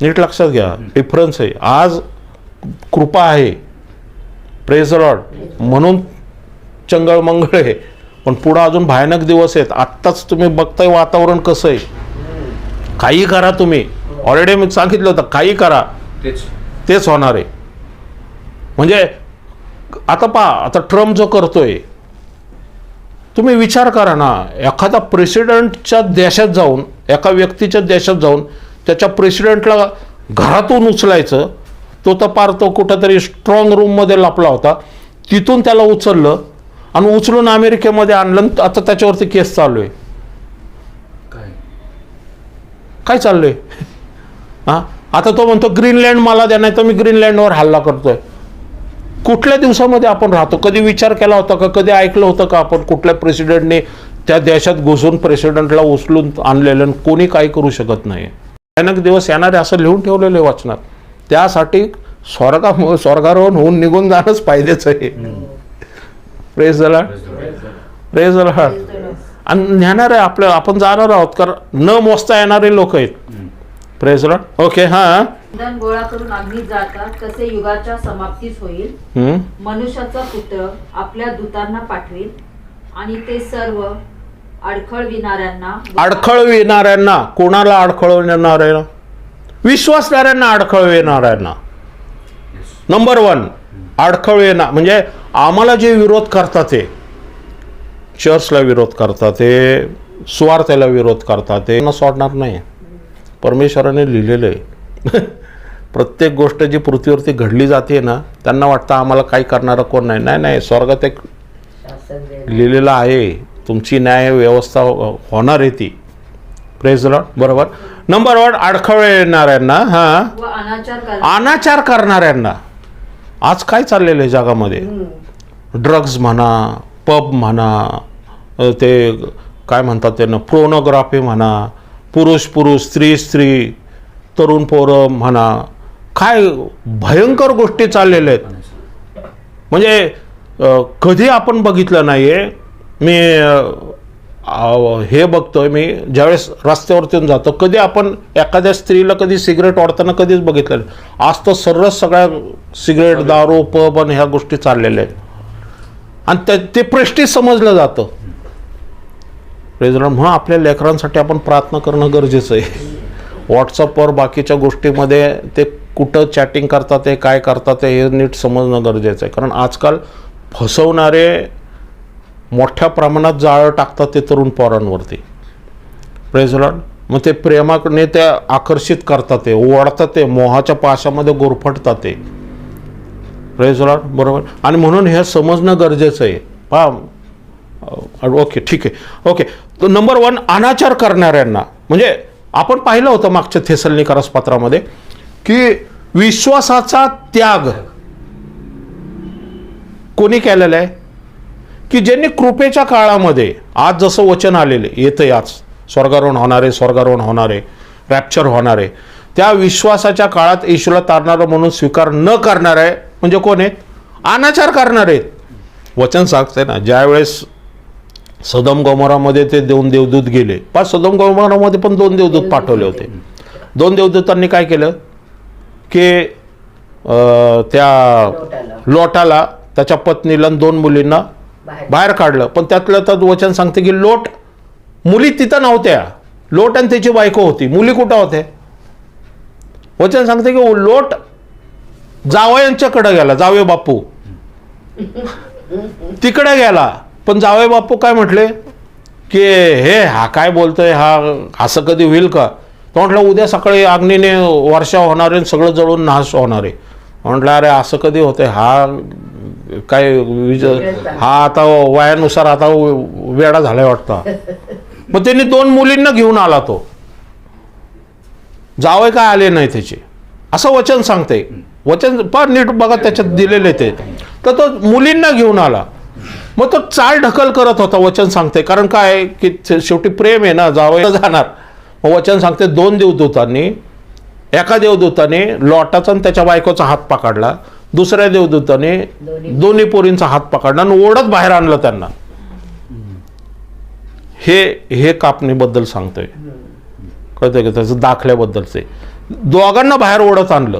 नीट लक्षात घ्या, डिफरन्स आहे. आज कृपा आहे, प्रेज द लॉर्ड, म्हणून चंगळ मंगळ आहे. पण पुढं अजून भयानक दिवस आहेत. आत्ताच तुम्ही बघताय वातावरण कसं आहे. काही करा तुम्ही, ऑलरेडी मी सांगितलं होतं, काही करा तेच होणार आहे. म्हणजे आता पहा, आता ट्रम्प जो करतोय, तुम्ही विचार करा ना, एखादा प्रेसिडेंटच्या देशात जाऊन, एका व्यक्तीच्या देशात जाऊन त्याच्या प्रेसिडेंटला घरातून उचलायचं. तो तर पार तो कुठंतरी स्ट्रॉंग रूममध्ये लपला होता, तिथून त्याला उचललं आणि उचलून अमेरिकेमध्ये आणलं. आता त्याच्यावरती केस चालू आहे. काय चाललंय? हां, आता तो म्हणतो ग्रीनलँड मला द्या, नाही तर मी ग्रीनलँडवर हल्ला करतोय. कुठल्या दिवसामध्ये आपण राहतो? कधी विचार केला होता का? कधी ऐकलं होतं का आपण कुठल्या प्रेसिडेंटने त्या देशात घुसून प्रेसिडेंटला उचलून आणलेलं? कोणी काही करू शकत नाही. भयानक दिवस येणारे असं लिहून ठेवलेले वाचनात. त्यासाठी स्वर्गारोहण होऊन निघून जाणंच फायद्याचं आहे. Praise the Lord, praise the Lord. आणि नेणार आहे आपलं, आपण जाणार आहोत, कारण न मोजता येणारे लोक आहेत. Praise the Lord. ओके. हा, गोळा करून अग्नीत जातात, तसे युगाच्या समाप्तीस होईल. मनुष्याचा पुत्र आपल्या दूतांना पाठवेल आणि ते सर्व अडखळविणाऱ्यांना, कोणाला अडखळविणाऱ्यांना? विश्वासणाऱ्यांना अडखळविणाऱ्यांना. नंबर 1 अडखळविणार म्हणजे आम्हाला जे विरोध करतात ते चर्चला विरोध करतात, ते सुवार्थेला विरोध करतात, ते न सोडणार नाही. परमेश्वराने लिहिलेलं आहे. प्रत्येक गोष्ट जी पृथ्वीवरती घडली जाते ना, त्यांना वाटतं आम्हाला काही करणारं कोण नाही. नाही नाही, स्वर्गात एक लिहिलेलं आहे, तुमची न्याय व्यवस्था होणार आहे ती. Praise the Lord. बरोबर. नंबर 1 अडखळविणाऱ्यांना. हां, अनाचार करणाऱ्यांना. आज काय चाललेलं आहे जगामध्ये? ड्रग्ज म्हणा, पब म्हणा, ते काय म्हणतात त्यांना, पोर्नोग्राफी म्हणा, पुरुष, स्त्री, तरुण पोरं म्हणा, काय भयंकर गोष्टी चाललेल्या आहेत. म्हणजे कधी आपण बघितलं नाही आहे. मी हे बघतोय, मी ज्यावेळेस रस्त्यावरती जातो, कधी आपण एखाद्या स्त्रीला कधी सिगरेट ओढताना कधीच बघितलं नाही. आज तर सर्वच सगळ्या सिगरेट, दारू, पब आणि ह्या गोष्टी चाललेल्या आहेत. आणि ते प्रेस्टीज समजलं जातं. म्हणून आपल्या लेकरांसाठी आपण प्रार्थना करणं गरजेचं आहे. व्हॉट्सअपवर बाकीच्या गोष्टीमध्ये ते कुठं चॅटिंग करतात ते, काय करतात ते, हे नीट समजणं गरजेचं आहे. कारण आजकाल फसवणारे मोठ्या प्रमाणात जाळं टाकतात ते तरुण पोरांवरती. Praise Lord. मग ते प्रेमाकडे ते आकर्षित करतात, ते ओढतात, ते मोहाच्या पाशामध्ये गुरफटतात ते. Praise Lord. बरोबर. आणि म्हणून हे समजणं गरजेचं आहे. पहा, ओके, ठीक आहे, ओके. तर नंबर 1, अनाचार करणाऱ्यांना, म्हणजे आपण पाहिलं होतं मागच्या थेसलोनिकरास पत्रामध्ये की विश्वासाचा त्याग कोणी केलेला आहे? की ज्यांनी कृपेच्या काळामध्ये, आज जसं वचन आलेले येतं, आज स्वर्गारोहण होणारे, स्वर्गारोहण होणारे, रॅप्चर होणारे, त्या विश्वासाच्या काळात येशूला तारणारं म्हणून स्वीकार न करणार आहे म्हणजे कोण आहेत? अनाचार करणारे आहेत. वचन सांगते ना, ज्यावेळेस सदोम गोमोरामध्ये ते 2 देवदूत गेले, पण सदोम गोमोरामध्ये पण 2 देवदूत पाठवले होते. 2 देवदूतांनी काय केलं की त्या लोटाला, त्याच्या पत्नीला, 2 मुलींना बाहेर काढलं. पण त्यातलं तर वचन सांगते की लोट, मुली तिथं नव्हत्या. लोट आणि त्याची बायको होती. मुली कुठं होत्या? वचन सांगते की लोट जावयांच्याकडे गेला, जावे बापू तिकडे गेला. पण जावे बापू काय म्हटले की हे हा काय बोलतोय, हा असं कधी होईल का? तो म्हटलं उद्या सकाळी अग्नीने वर्षा होणार आहे, सगळं जळून नाश होणार आहे. म्हटलं अरे असं कधी होतंय, हा काय हा आता वयानुसार आता वेडा झालाय वाटतं. मग त्यांनी 2 मुलींना घेऊन आला. तो जावई काय आले नाही त्याचे, असं वचन सांगते. वचन पण नीट बघा त्याच्यात दिलेले ते. तर तो मुलींना घेऊन आला. मग तो चाल ढकल करत होता, वचन सांगते. कारण काय की शेवटी प्रेम आहे ना, जावई जाणार. मग वचन सांगते 2 देवदूतांनी, एका देवदूताने लॉटाचा आणि त्याच्या बायकोचा हात पकडला, दुसऱ्या देवदूताने दोन्ही पोरींचा हात पकडला आणि ओढत बाहेर आणलं त्यांना. हे कापणीबद्दल सांगतोय, कळतंय का? त्याचं दाखल्याबद्दलचे. दोघांना बाहेर ओढत आणलं,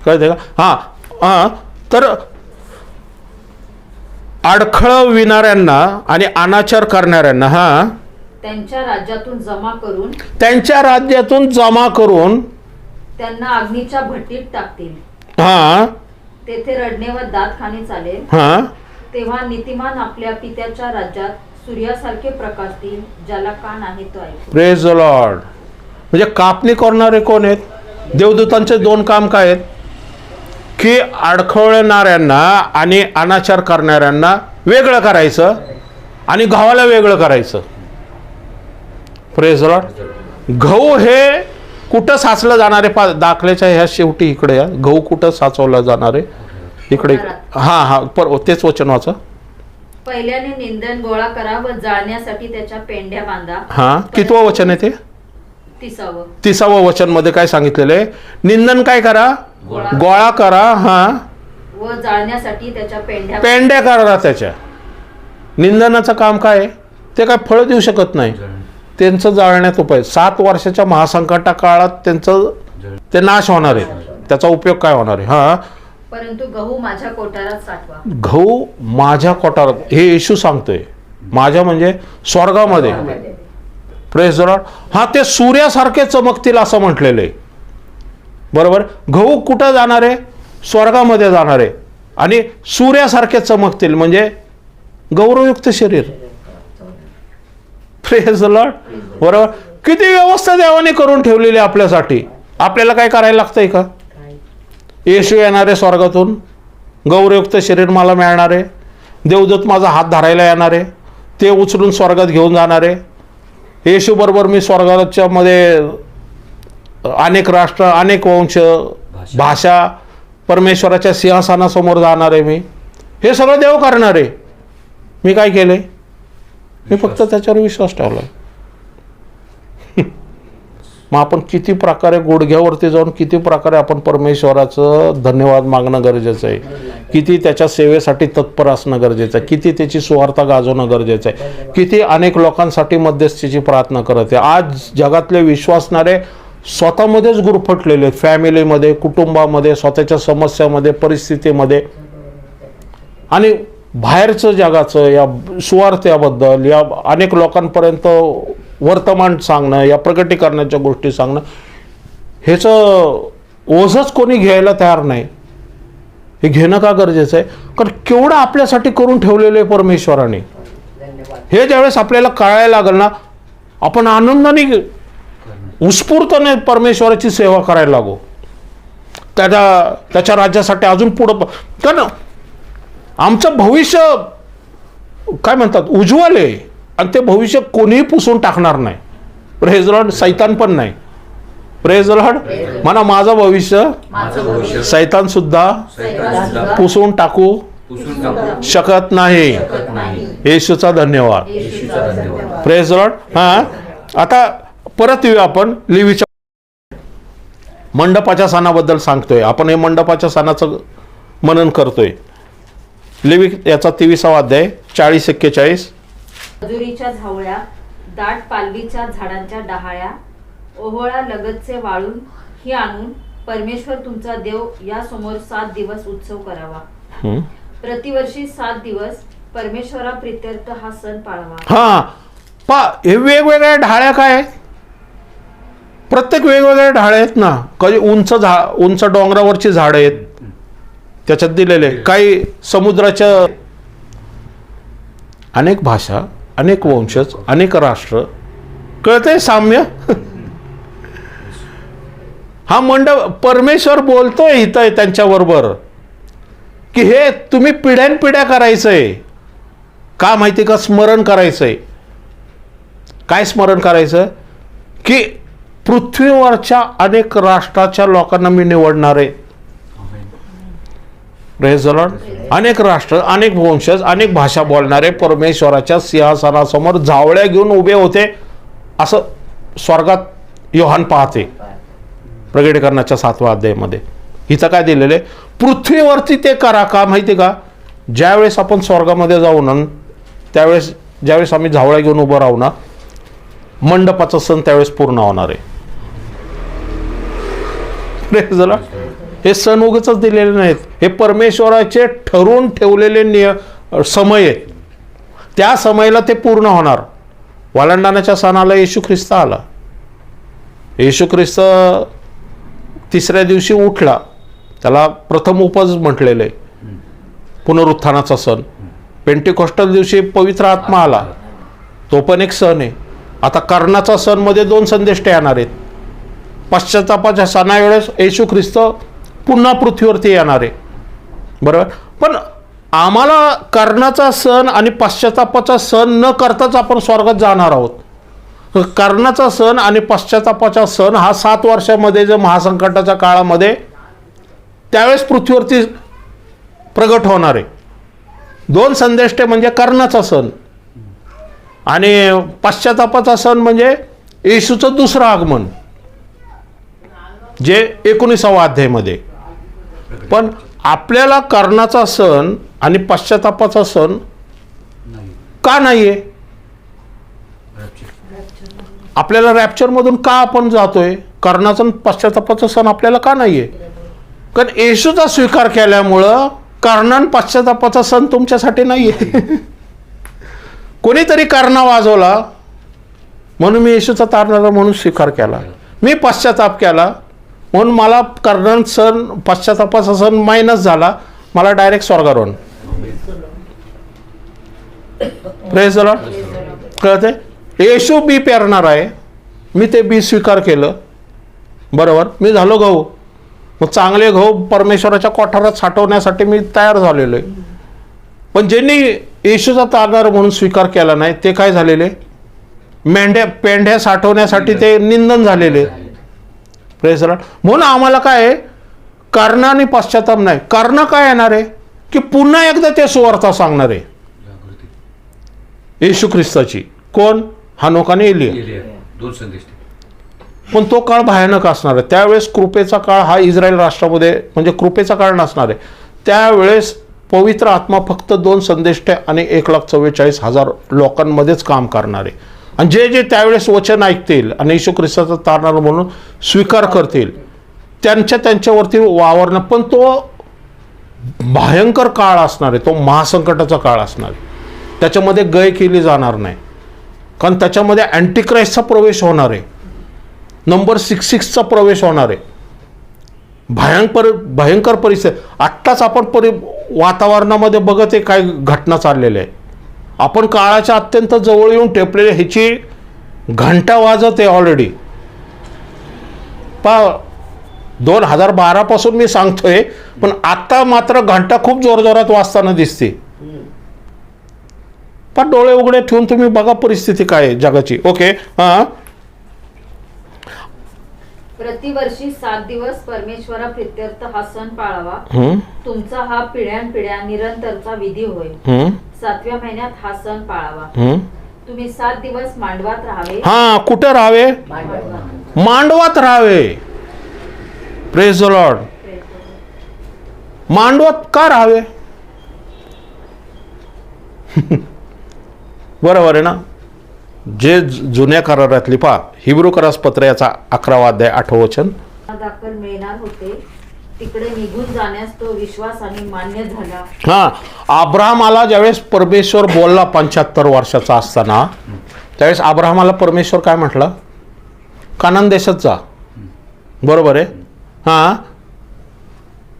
कळतंय का? हां. तर अडखळ विणाऱ्यांना आणि अनाचार करणाऱ्यांना त्यांच्या राज्यातून जमा करून त्यांना अग्नीच्या भट्टीत टाकतील. तेथे रडणे व दात खाणे चालेल. तेव्हा नीतिमान आपल्या पित्याच्या राज्यात सूर्यासारखे प्रकाशतील. ज्याला कान आहे तो ऐकू. Praise the Lord. म्हणजे कापणी करणारे कोण आहेत? देवदूतांचे 2 काम काय आहेत? की अडखळणाऱ्यांना आणि अनाचार करणाऱ्यांना वेगळं करायचं आणि गव्हाला वेगळं करायचं. Praise the Lord. गहू हे कुठं साचलं जाणारे? दाखल्याच्या ह्या शेवटी इकडे या. गहू कुठं साचवला जाणारे? इकडे. तेच वचन वाचा. पहिल्याने निंदन गोळा करा व जाळण्यासाठी त्याच्या पेंड्या बांधा. कितवं वचन आहे ते? 30वं वचन मध्ये काय सांगितलेलं आहे? निंदन काय करा? गोळा करा. व जाळण्यासाठी त्याच्या पेंड्या करा. त्याच्या निंदनाचं काम काय आहे? ते काय फळ देऊ शकत नाही. त्यांचं जाळण्यात उपाय. 7 वर्षाच्या महासंकटा काळात त्यांचं ते नाश होणार आहे. त्याचा उपयोग काय होणार आहे? परंतु गहू माझ्या कोठारात साठवा. गहू माझ्या कोठारात, हे येशू सांगतोय. माझ्या म्हणजे स्वर्गामध्ये. Praise the Lord. ते सूर्यासारखे चमकतील असं म्हटलेलं आहे. बरोबर. गहू कुठं जाणार आहे? स्वर्गामध्ये जाणार आहे. आणि सूर्यासारखे चमकतील म्हणजे गौरवयुक्त शरीर. Praise the Lord. बरोबर. किती व्यवस्था देवाने करून ठेवलेली आपल्यासाठी. आपल्याला काय करायला लागतंय का? येशू येणारे स्वर्गातून, गौरवयुक्त शरीर मला मिळणारे, देवदूत माझा हात धरायला येणारे, ते उचलून स्वर्गात घेऊन जाणारे. येशू बरोबर मी स्वर्गाच्या मध्ये अनेक राष्ट्र, अनेक वंश, भाषा, परमेश्वराच्या सिंहासनासमोर जाणार आहे मी. हे सगळं देव करणार आहे. मी काय केलंय? मी फक्त त्याच्यावर विश्वास ठेवला. मग आपण किती प्रकारे गुडघ्यावरती जाऊन किती प्रकारे आपण परमेश्वराचं धन्यवाद मागणं गरजेचं आहे. किती त्याच्या सेवेसाठी तत्पर असणं गरजेचं आहे. किती त्याची सुवार्ता गाजवणं गरजेचं आहे. किती अनेक लोकांसाठी मध्यस्थीची प्रार्थना करत आहे. आज जगातले विश्वासणारे स्वतःमध्येच गुरफटलेले, फॅमिलीमध्ये, कुटुंबामध्ये, स्वतःच्या समस्यामध्ये, परिस्थितीमध्ये, आणि बाहेरचं जगाचं या सुवार्थ्याबद्दल, या अनेक लोकांपर्यंत वर्तमान सांगणं, या प्रगटीकरणाच्या गोष्टी सांगणं, ह्याचं ओझच कोणी घ्यायला तयार नाही. हे घेणं का गरजेचं आहे? कारण केवढं आपल्यासाठी करून ठेवलेलं आहे परमेश्वराने. हे ज्यावेळेस आपल्याला कळायला लागलं ना, आपण आनंदाने उत्स्फूर्तपणे परमेश्वराची सेवा करायला लागू. त्याच्या राज्यासाठी अजून पुढं. कारण आमचं भविष्य काय म्हणतात उज्ज्वल आहे आणि ते भविष्य कोणीही पुसून टाकणार नाही. Praise Lord. सैतान पण नाही. Praise Lord. म्हणा माझं भविष्य सैतान सुद्धा पुसून टाकू शकत नाही. येशूचा धन्यवाद. Praise Lord. हा, आता परत येऊया आपण लेवीच्या मंडपाच्या सणाबद्दल सांगतोय आपण. हे मंडपाच्या सणाचं मनन करतोय. लेवी याचा 23वा अध्याय 40-41. खजुरीच्या झावळ्या, दाट पालवीच्या झाडांच्या डहाळ्या, ओहळा लगतचे वाळून ही आणून परमेश्वर तुमचा देव या समोर 7 दिवस उत्सव करावा. प्रतिवर्षी 7 दिवस परमेश्वरा प्रित्यर्थ हा सण पाळावा. हा हे वेगवेगळ्या ढाळ्या काय आहेत? प्रत्येक वेगवेगळ्या ढाळ्या आहेत ना. काही उंच डोंगरावरची झाडं आहेत त्याच्यात दिलेले, काही समुद्राच्या. अनेक भाषा, अनेक वंशज, अनेक राष्ट्र. कळतंय साम्य? हा मंडप परमेश्वर बोलतोय इथं त्यांच्याबरोबर की हे तुम्ही पिढ्यानपिढ्या करायचंय. का माहिती का? स्मरण करायचंय. काय स्मरण करायचं? की पृथ्वीवरच्या अनेक राष्ट्राच्या लोकांना मी निवडणार आहे. Praise the Lord. अनेक राष्ट्र, अनेक वंशज, अनेक भाषा बोलणारे परमेश्वराच्या सिंहासनासमोर झावळ्या घेऊन उभे होते असं स्वर्गात योहान पाहते प्रगटीकरणाच्या 7व्या अध्यायामध्ये. हिचं काय दिलेलं आहे? पृथ्वीवरती ते करा. का माहिती का? ज्यावेळेस आपण स्वर्गामध्ये जाऊ ना, त्यावेळेस ज्यावेळेस आम्ही झावळ्या घेऊन उभं राहू ना, मंडपाचा सण त्यावेळेस पूर्ण होणार आहे. Praise the Lord. हे सण उगाच दिलेले नाहीत. हे परमेश्वराचे ठरवून ठेवलेले समय आहेत. त्या समयाला ते पूर्ण होणार. वालंडानाच्या सणाला येशू ख्रिस्त आला. येशू ख्रिस्त 3ऱ्या दिवशी उठला. त्याला प्रथम उपज म्हटलेलं आहे. पुनरुत्थानाचा सण. पेंटिकॉस्टल दिवशी पवित्र आत्मा आला. तो पण एक सण आहे. आता कर्णाचा सण मध्ये 2 संदेष्टे येणार आहेत. पश्चातापाच्या सणावेळेस येशू ख्रिस्त पुन्हा पृथ्वीवरती येणार आहे. बरोबर. पण आम्हाला कर्णाचा सण आणि पश्चातापाचा सण न करताच आपण स्वर्गात जाणार आहोत. कर्णाचा सण आणि पश्चातापाचा सण हा 7 वर्षामध्ये जे महासंकटाच्या काळामध्ये त्यावेळेस पृथ्वीवरती प्रगट होणार आहे. 2 संदेष्टे म्हणजे कर्णाचा सण आणि पश्चातापाचा सण म्हणजे येशूचं दुसरं आगमन, जे 19व्या अध्यायामध्ये. पण आपल्याला कर्णाचा सण आणि पश्चातापाचा सण का नाहीये? आपल्याला रॅप्चरमधून का आपण जातोय? कर्णाचा पश्चातापाचा सण आपल्याला का नाहीये? कारण येशूचा स्वीकार केल्यामुळं कर्णा आणि पश्चातापाचा सण तुमच्यासाठी नाहीये. कोणीतरी कर्णा वाजवला म्हणून मी येशूचा तारणारा म्हणून स्वीकार केला. मी पश्चाताप केला म्हणून मला कर्णन सण पश्चातापाचा सण मायनस झाला. मला डायरेक्ट स्वर्गारोहण. Praise the lord. कळते? येशू बी पेरणार आहे. मी ते बी स्वीकार केलं. बरोबर. मी झालो गहू. मग चांगले गहू परमेश्वराच्या कोठारात साठवण्यासाठी मी तयार झालेलो आहे. पण ज्यांनी येशूचा तारणारा म्हणून स्वीकार केला नाही ते काय झालेले? पेंढ्या साठवण्यासाठी ते निंदन झालेले. Praise the Lord. म्हणून आम्हाला काय आहे? कर्ण आणि पश्चाताप नाही. कर्ण काय येणार आहे? की पुन्हा एकदा ते सुवार्ता सांगणार आहे येशू ख्रिस्ताची. कोण? हानोक आणि एलिया. 2 संदेश. पण तो काळ भयानक असणार आहे. त्यावेळेस कृपेचा काळ हा इस्रायल राष्ट्रामध्ये म्हणजे कृपेचा काळ नसणार आहे. त्यावेळेस पवित्र आत्मा फक्त 2 संदेष्टे आणि 1,44,000 लोकांमध्येच काम करणार आहे. आणि जे जे त्यावेळेस वचन ऐकतील आणि येशू ख्रिस्ताचा तारणारा म्हणून स्वीकार करतील त्यांच्यावरती वावरणं. पण तो भयंकर काळ असणार आहे. तो महासंकटाचा काळ असणार आहे. त्याच्यामध्ये गय केली जाणार नाही. कारण त्याच्यामध्ये अँटिक्राइस्टचा प्रवेश होणार आहे. नंबर 66चा प्रवेश होणार आहे. भयंकर परिस्थिती. आत्ताच आपण वातावरणामध्ये बघत आहे काय घटना चाललेल्या आहे. आपण काळाच्या अत्यंत जवळ येऊन टेपलेले, ह्याची घंटा वाजत आहे ऑलरेडी. 2012 पासून मी सांगतोय, पण आता मात्र घंटा खूप जोरजोरात वाजताना दिसते. पण डोळे उघडे ठेवून तुम्ही बघा परिस्थिती काय आहे जगाची. ओके. हां. प्रतिवर्षी 7 दिवस परमेश्वरा प्रित्यर्थ हा सण पाळावा. तुमचा हा पिढ्यानपिढ्या निरंतरचा विधी होय. 7व्या महिन्यात हा सण पाळावा. तुम्ही 7 दिवस मांडवात राहावे. हा, कुठं राहावे? मांडवात राहावे. Praise the Lord. मांडवात का राहावे? बरोबर आहे ना. जे जुन्या करारातली पहा, हिब्रू करारपत्र याचा 11वा अध्याय 8वं वचन. दाखल मिळणार होते तिकडे निघून जाण्यास तो विश्वासाने मान्य झाला. हा, अब्राहमाला ज्यावेळेस परमेश्वर बोलला 75 वर्षाचा असताना, त्यावेळेस अब्राहमाला परमेश्वर काय म्हटलं? कानान देशात जा. बरोबर आहे. हा,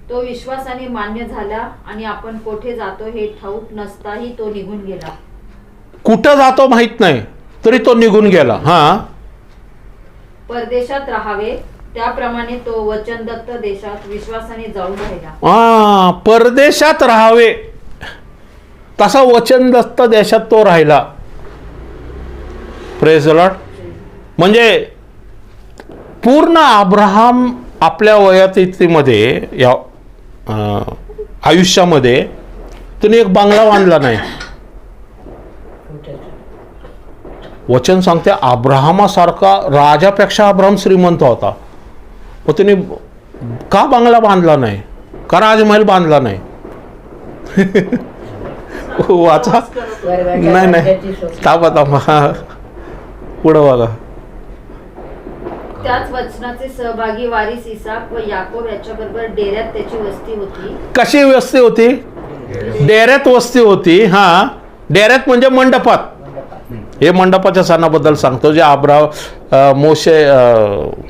तो विश्वासाने मान्य झाला आणि आपण कोठे जातो हे ठाऊक नसताही तो निघून गेला. कुठं जातो माहित नाही तरी तो निघून गेला. हा, परदेशात राहावे त्याप्रमाणे तो वचनदत्त देशात विश्वासाने जाऊन राहिला. हा, परदेशात राहावे तसा वचनदत्त देशात तो राहिला. Praise the Lord. म्हणजे पूर्ण अब्राहम आपल्या वयातीमध्ये या आयुष्यामध्ये त्याने एक बंगला बांधला नाही. वचन सांगते अब्राहमासारखा राजापेक्षा अब्राहम श्रीमंत होता, मग त्याने का बंगला बांधला नाही, का राजमहल बांधला नाही? वाचा. नाही थांबा पुढं बघा. त्याच वचनाचे सहभागी वारिस इसाक व याकोब याच्याबरोबर डेऱ्यात त्याची वस्ती होती. कशी वस्ती होती? डेऱ्यात वस्ती होती. हा, डेऱ्यात म्हणजे मंडपात. हे मंडपाच्या सणाबद्दल सांगतो, जे मोशे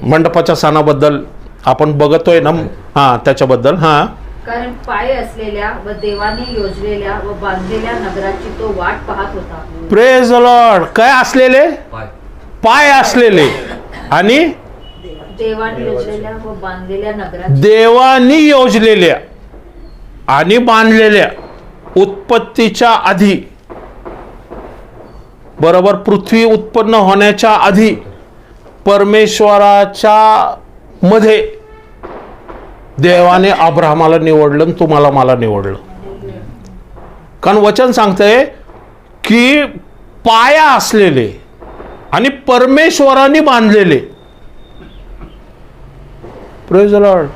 मंडपाच्या सणाबद्दल आपण बघतोय ना. हा, त्याच्याबद्दल. हा, कारण पाय असलेल्या व देवाने योजलेल्या व बांधलेल्या नगराची तो वाट पाहत होता. Praise the Lord. काय असलेले? पाय असलेले आणि देवाने योजलेल्या व बांधलेल्या नगराची. देवानी योजलेल्या आणि बांधलेल्या. उत्पत्तीच्या आधी, बरोबर, पृथ्वी उत्पन्न होण्याच्या आधी परमेश्वराच्या मध्ये देवाने अब्राहमाला निवडलं, तुम्हाला मला निवडलं. कारण वचन सांगतंय की पाया असलेले आणि परमेश्वराने बांधलेले. Praise the Lord.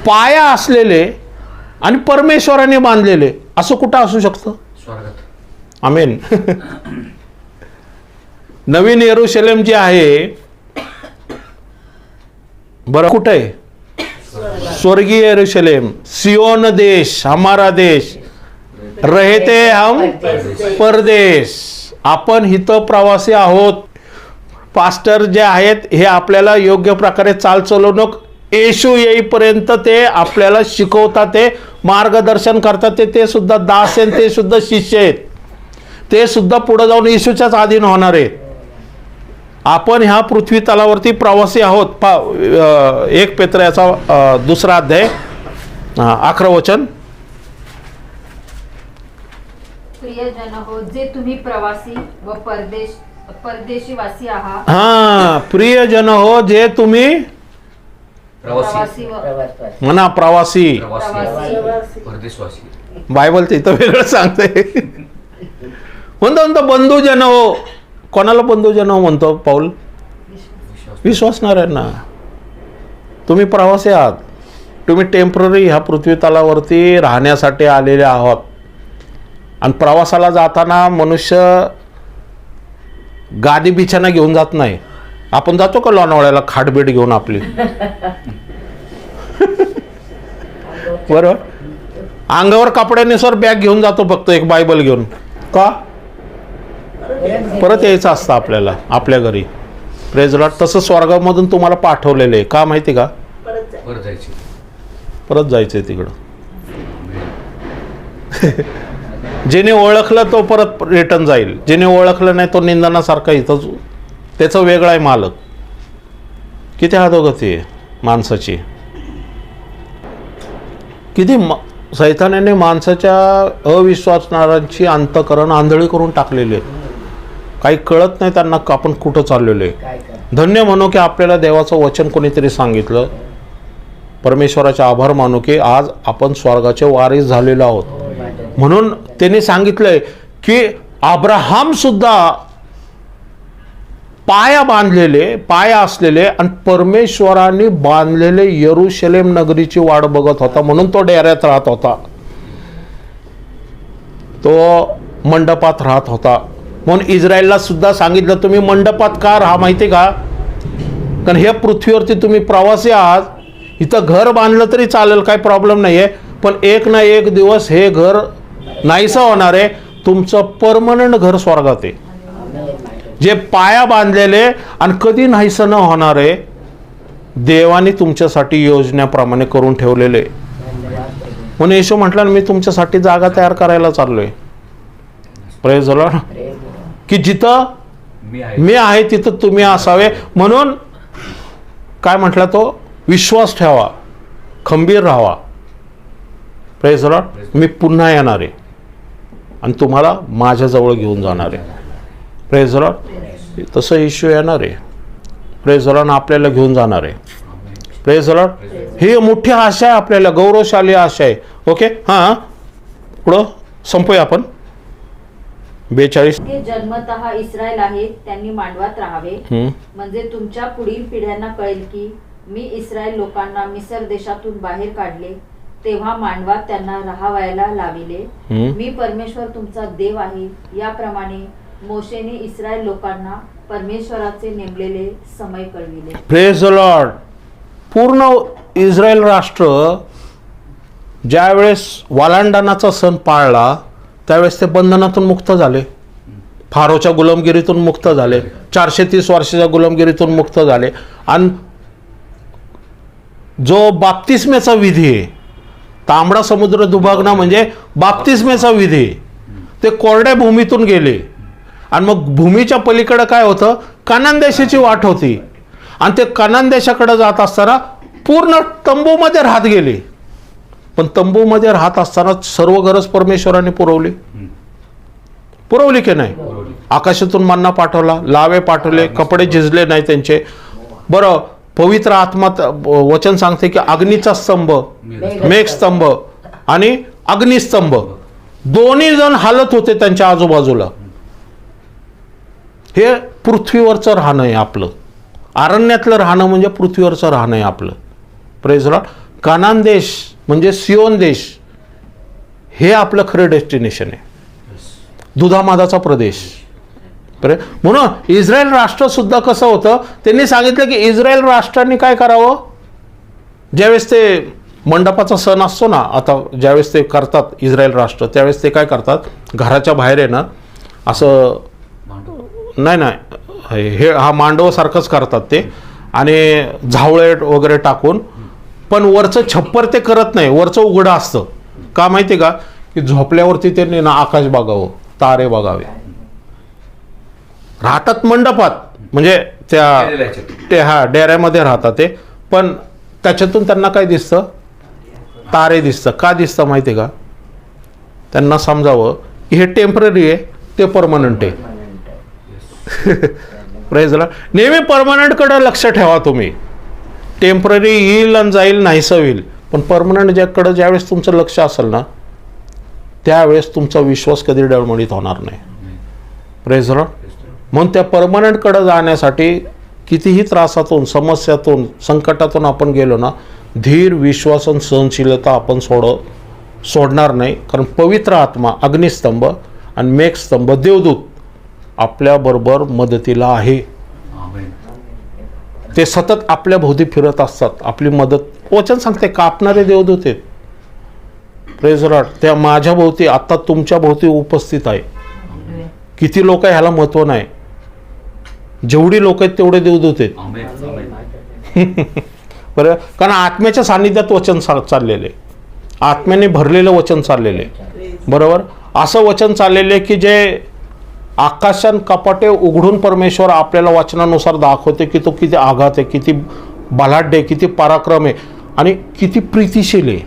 पाया असलेले आणि परमेश्वराने बांधलेले असं कुठं असू शकतं? स्वर्गात. आमेन. नवीन येरुशलेम जी आहे, बरं, कुठं आहे? स्वर्गीय येरुशलेम. सियोन देश, हमारा देश. रहते हम परदेश. आपण हिथं प्रवासी आहोत. पास्टर जे आहेत हे आपल्याला योग्य प्रकारे चालचलवणूक येशू येईपर्यंत ते आपल्याला शिकवतात, ते मार्गदर्शन करतात. ते सुद्धा दास आहेत, ते सुद्धा शिष्य आहेत. ते सुद्धा पुढे जाऊन येशूच्याच अधीन होणार आहेत. आपण ह्या पृथ्वी तलावरती प्रवासी आहोत. 1 पेत्राचा 2रा अध्याय 11 वचन. प्रियजन हो, जे तुम्ही प्रवासी व परदेशीवासी आहात. हा, प्रियजन हो, जे तुम्ही प्रवासी म्हणा, प्रवासी. परदेशवासी. बायबल तर इथं वेगळं सांगते. म्हणतो बंधूजन हो. कोणाला बंधूजन हो म्हणतो पाऊल? विश्वासणाऱ्यांना. तुम्ही प्रवासी आहात. तुम्ही टेम्पररी ह्या पृथ्वी तलावरती राहण्यासाठी आलेले आहात. आणि प्रवासाला जाताना मनुष्य गादी बिछाना घेऊन जात नाही. आपण जातो का लोणावळ्याला खाटबेट घेऊन आपली? बरोबर. अंगावर कपड्यानुसार बॅग घेऊन जातो फक्त, एक बायबल घेऊन. का? परत यायचं असतं आपल्याला आपल्या घरी. Praise Lord. तसं स्वर्गामधून तुम्हाला पाठवलेलं आहे. का माहिती का? परत जायचे. परत जायचंय तिकडं. ज्याने ओळखलं तो परत रिटर्न जाईल, ज्याने ओळखलं नाही तो निंदनासारखा इथंच, त्याचं वेगळा आहे मालक. किती अधोगती आहे माणसाची. किती सैतानाने माणसाच्या अविश्वासणाऱ्यांची अंतःकरण आंधळी करून टाकलेली आहे. काही कळत नाही त्यांना आपण कुठं चाललेलो आहे. धन्य म्हणू की आपल्याला देवाचं वचन कोणीतरी सांगितलं. परमेश्वराचे आभार मानू की आज आपण स्वर्गाचे वारीस झालेलो आहोत. म्हणून त्यांनी सांगितलंय की अब्राहम सुद्धा पाया असलेले आणि परमेश्वराने बांधलेले यरूशलेम नगरीची वाट बघत होता. म्हणून तो डेऱ्यात राहत होता, तो मंडपात राहत होता. म्हणून इस्रायलला सुद्धा सांगितलं तुम्ही मंडपात का राहा माहिती का, कारण हे पृथ्वीवरती तुम्ही प्रवासी आहात. इथं घर बांधलं तरी चालेल, काही प्रॉब्लेम नाही आहे, पण एक ना एक दिवस हे घर नाहीसं होणार आहे. तुमचं परमनंट घर स्वर्गात आहे, जे पाया बांधलेले आणि कधी नाहीसं न होणार आहे. देवाने तुमच्यासाठी योजनेप्रमाणे करून ठेवलेले. म्हणून येशू म्हटलं मी तुमच्यासाठी जागा तयार करायला चाललोय. Praise the Lord. की जिथं मी आहे तिथं तुम्ही असावे. म्हणून काय म्हटलं तो, विश्वास ठेवा, खंबीर राहावा. Praise the Lord. मी पुन्हा येणार आहे आणि तुम्हाला माझ्याजवळ घेऊन जाणार आहे. Praise the Lord. तसं येशू येणार आहे. Praise the Lord. आपल्याला घेऊन जाणार आहे. Praise the Lord. ही मोठी आशा आहे आपल्याला, गौरवशाली आशा आहे. ओके, हां पुढं संपूया आपण. 42. जन्मतः इस्रायल आहेत, त्यांनी मांडवात राहावे, म्हणजे तुमच्या पुढील पिढ्यांना कळेल की मी इस्रायल लोकांना मिस्र देशातून बाहेर काढले, तेव्हा मांडवात त्यांना राहावयाला लाविले. मी परमेश्वर तुमचा देव आहे. याप्रमाणे मोशेने इस्रायल लोकांना परमेश्वराचे नेमलेले समय कळविले. Praise the Lord. पूर्ण इस्रायल राष्ट्र ज्यावेळेस वालांडणाचा सण पाळला त्यावेळेस ते बंधनातून मुक्त झाले, फारोच्या गुलामगिरीतून मुक्त झाले, 430 वर्षाच्या गुलामगिरीतून मुक्त झाले. आणि जो बाप्तिस्मेचा विधी आहे, तांबडा समुद्र दुभागणं म्हणजे बाप्तिस्मेचा विधी, ते कोरड्या भूमीतून गेले. आणि मग भूमीच्या पलीकडे काय होतं, कानान देशाची वाट होती. आणि ते कानान देशाकडे जात असताना पूर्ण तंबूमध्ये राहत गेले. पण तंबूमध्ये राहत असताना सर्व गरज परमेश्वराने पुरवली की नाही. आकाशातून मन्ना पाठवला, लावे पाठवले, कपडे झिजले नाही त्यांचे. बरं, पवित्र आत्मा वचन सांगते की अग्नीचा स्तंभ, मेघस्तंभ आणि अग्निस्तंभ दोन्ही जण हालत होते त्यांच्या आजूबाजूला. हे पृथ्वीवरचं राहणं आहे आपलं. अरण्यातलं राहणं म्हणजे पृथ्वीवरचं राहणं आहे आपलं. Praise Lord. कानान देश म्हणजे सियोन देश, हे आपलं खरं डेस्टिनेशन आहे, दुधामादाचा प्रदेश. म्हणून इस्रायल राष्ट्र सुद्धा कसं होतं, त्यांनी सांगितलं की इस्रायल राष्ट्राने काय करावं, ज्यावेळेस ते मंडपाचा सण असतो ना, आता ज्यावेळेस ते करतात इस्रायल राष्ट्र, त्यावेळेस ते काय करतात, घराच्या बाहेर आहे ना असं नाही हे हा मांडवासारखंच करतात ते, आणि झावळे वगैरे टाकून. पण वरचं छप्पर ते करत नाही, वरचं उघडं असतं. का माहिती का, की झोपल्यावरती त्यांनी ना आकाश बघावं, तारे बघावे. राहतात मंडपात म्हणजे त्या डेऱ्यामध्ये राहतात ते, पण त्याच्यातून त्यांना काय दिसतं, तारे दिसतं. का दिसतं माहिती का, त्यांना समजावं की हे टेम्पररी आहे, ते परमनंट आहे. Praise Lord. नेहमी परमनंट कडे लक्ष ठेवा तुम्ही. टेम्पररी येईल आणि जाईल, नाहीसं होईल, पण परमनंट ज्याकडे ज्यावेळेस तुमचं लक्ष असेल ना, त्यावेळेस तुमचा विश्वास कधी डळमळीत होणार नाही. Praise Lord. म्हणून त्या परमनंटकडे जाण्यासाठी कितीही त्रासातून, समस्यातून, संकटातून आपण गेलो ना, धीर, विश्वास आणि सहनशीलता आपण सोडणार नाही. कारण पवित्र आत्मा, अग्निस्तंभ आणि मेघस्तंभ, देवदूत आपल्याबरोबर मदतीला आहे. ते सतत आपल्या भोवती फिरत असतात, आपली मदत. वचन सांगते कापणारे देवदूत आहेत. Praise Lord. त्या माझ्या भोवती, आता तुमच्या भोवती उपस्थित आहे. किती लोक आहे ह्याला महत्व नाही, जेवढी लोक आहेत तेवढे देवदूत आहेत. बरं, कारण आत्म्याच्या सान्निध्यात वचन चाललेले, आत्म्याने भरलेलं वचन चाललेले, बरोबर. असं वचन चाललेले की जे आकाशान कपाटे उघडून परमेश्वर आपल्याला वचनानुसार दाखवते की तो किती आघात आहे, किती बलाढ्य आहे, किती पराक्रम आहे आणि किती प्रीतिशील आहे,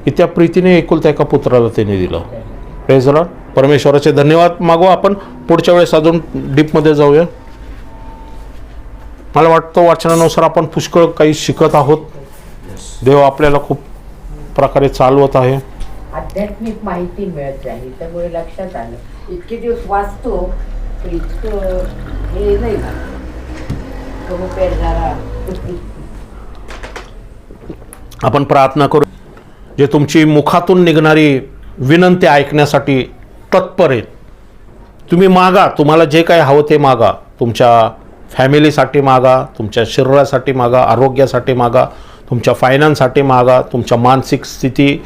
की त्या प्रीतीने एकुलता एका पुत्राला त्याने दिलं. Praise the Lord. परमेश्वराचे धन्यवाद मागू. आपण पुढच्या वेळेस अजून डीपमध्ये जाऊया. मला वाटतं वचनानुसार आपण पुष्कळ काही शिकत आहोत. देव आपल्याला खूप प्रकारे चालवत आहे. आध्यात्मिक माहिती मिळत राहील, त्यामुळे लक्षात आलं. इतके दिवस वाचतो तर इतकं हे नाही ना कंपेअर जरा. आपण प्रार्थना करू. जे तुमची मुखातून निघणारी विनंती ऐकण्यासाठी तत्पर आहेत, तुम्ही मागा. तुम्हाला जे काही हवं ते मागा. तुमच्या फॅमिलीसाठी मागा, तुमच्या शरीरासाठी मागा, आरोग्यासाठी मागा, तुमच्या फायनान्ससाठी मागा, तुमच्या मानसिक स्थिती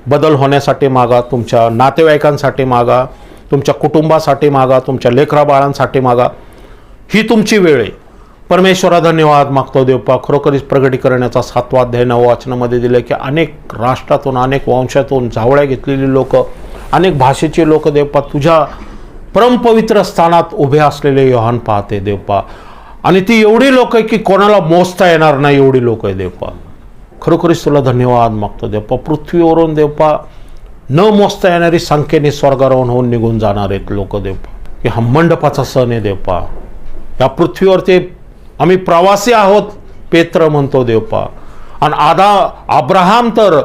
बदल होण्यासाठी मागा, तुमच्या नातेवाईकांसाठी मागा, तुमच्या कुटुंबासाठी मागा, तुमच्या लेकराबाळांसाठी मागा. ही तुमची वेळ आहे. परमेश्वरा धन्यवाद मागतो देवपा. खरोखरीच प्रगटीकरणाचा 7वा अध्याय 9 वचनामध्ये दिलं की अनेक राष्ट्रातून, अनेक वंशातून जावळ्या घेतलेली लोक, अनेक भाषेचे लोक देवपा तुझ्या परमपवित्र स्थानात उभे असलेले योहान पाहते देवपा. आणि ती एवढी लोक आहे की कोणाला मोजता येणार नाही, एवढी लोक आहे देवपा. खरोखरीच तुला धन्यवाद मागतो देवपा. पृथ्वीवरून देवपा न मोजता येणारी संख्येने स्वर्गारोहण होऊन निघून जाणार आहेत लोक देवपा. की हा मंडपाचा सण आहे देवपा. या पृथ्वीवरती आम्ही प्रवासी आहोत पेत्र म्हणतो देवपा. आणि अब्राहाम तर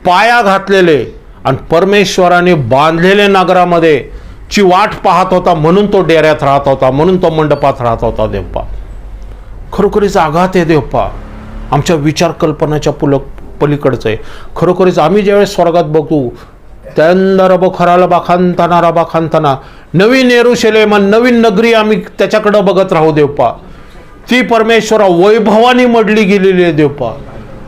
पाया घातलेले आणि परमेश्वराने बांधलेले नगरामध्ये ची वाट पाहत होता, म्हणून तो डेऱ्यात राहत होता, म्हणून तो मंडपात राहत होता देवपा. खरोखरीच आघात आहे देवपा. आमच्या विचार कल्पनाच्या पलीकडचं आहे. खरोखरीच आम्ही ज्यावेळेस स्वर्गात बघू त्यांना रबो खराला बाखांताना रबा खांताना नवीन येरुशलेम, नवीन नगरी आम्ही त्याच्याकडं बघत राहू देवपा. ती परमेश्वरा वैभवाने मडली गेलेली आहे देवपा.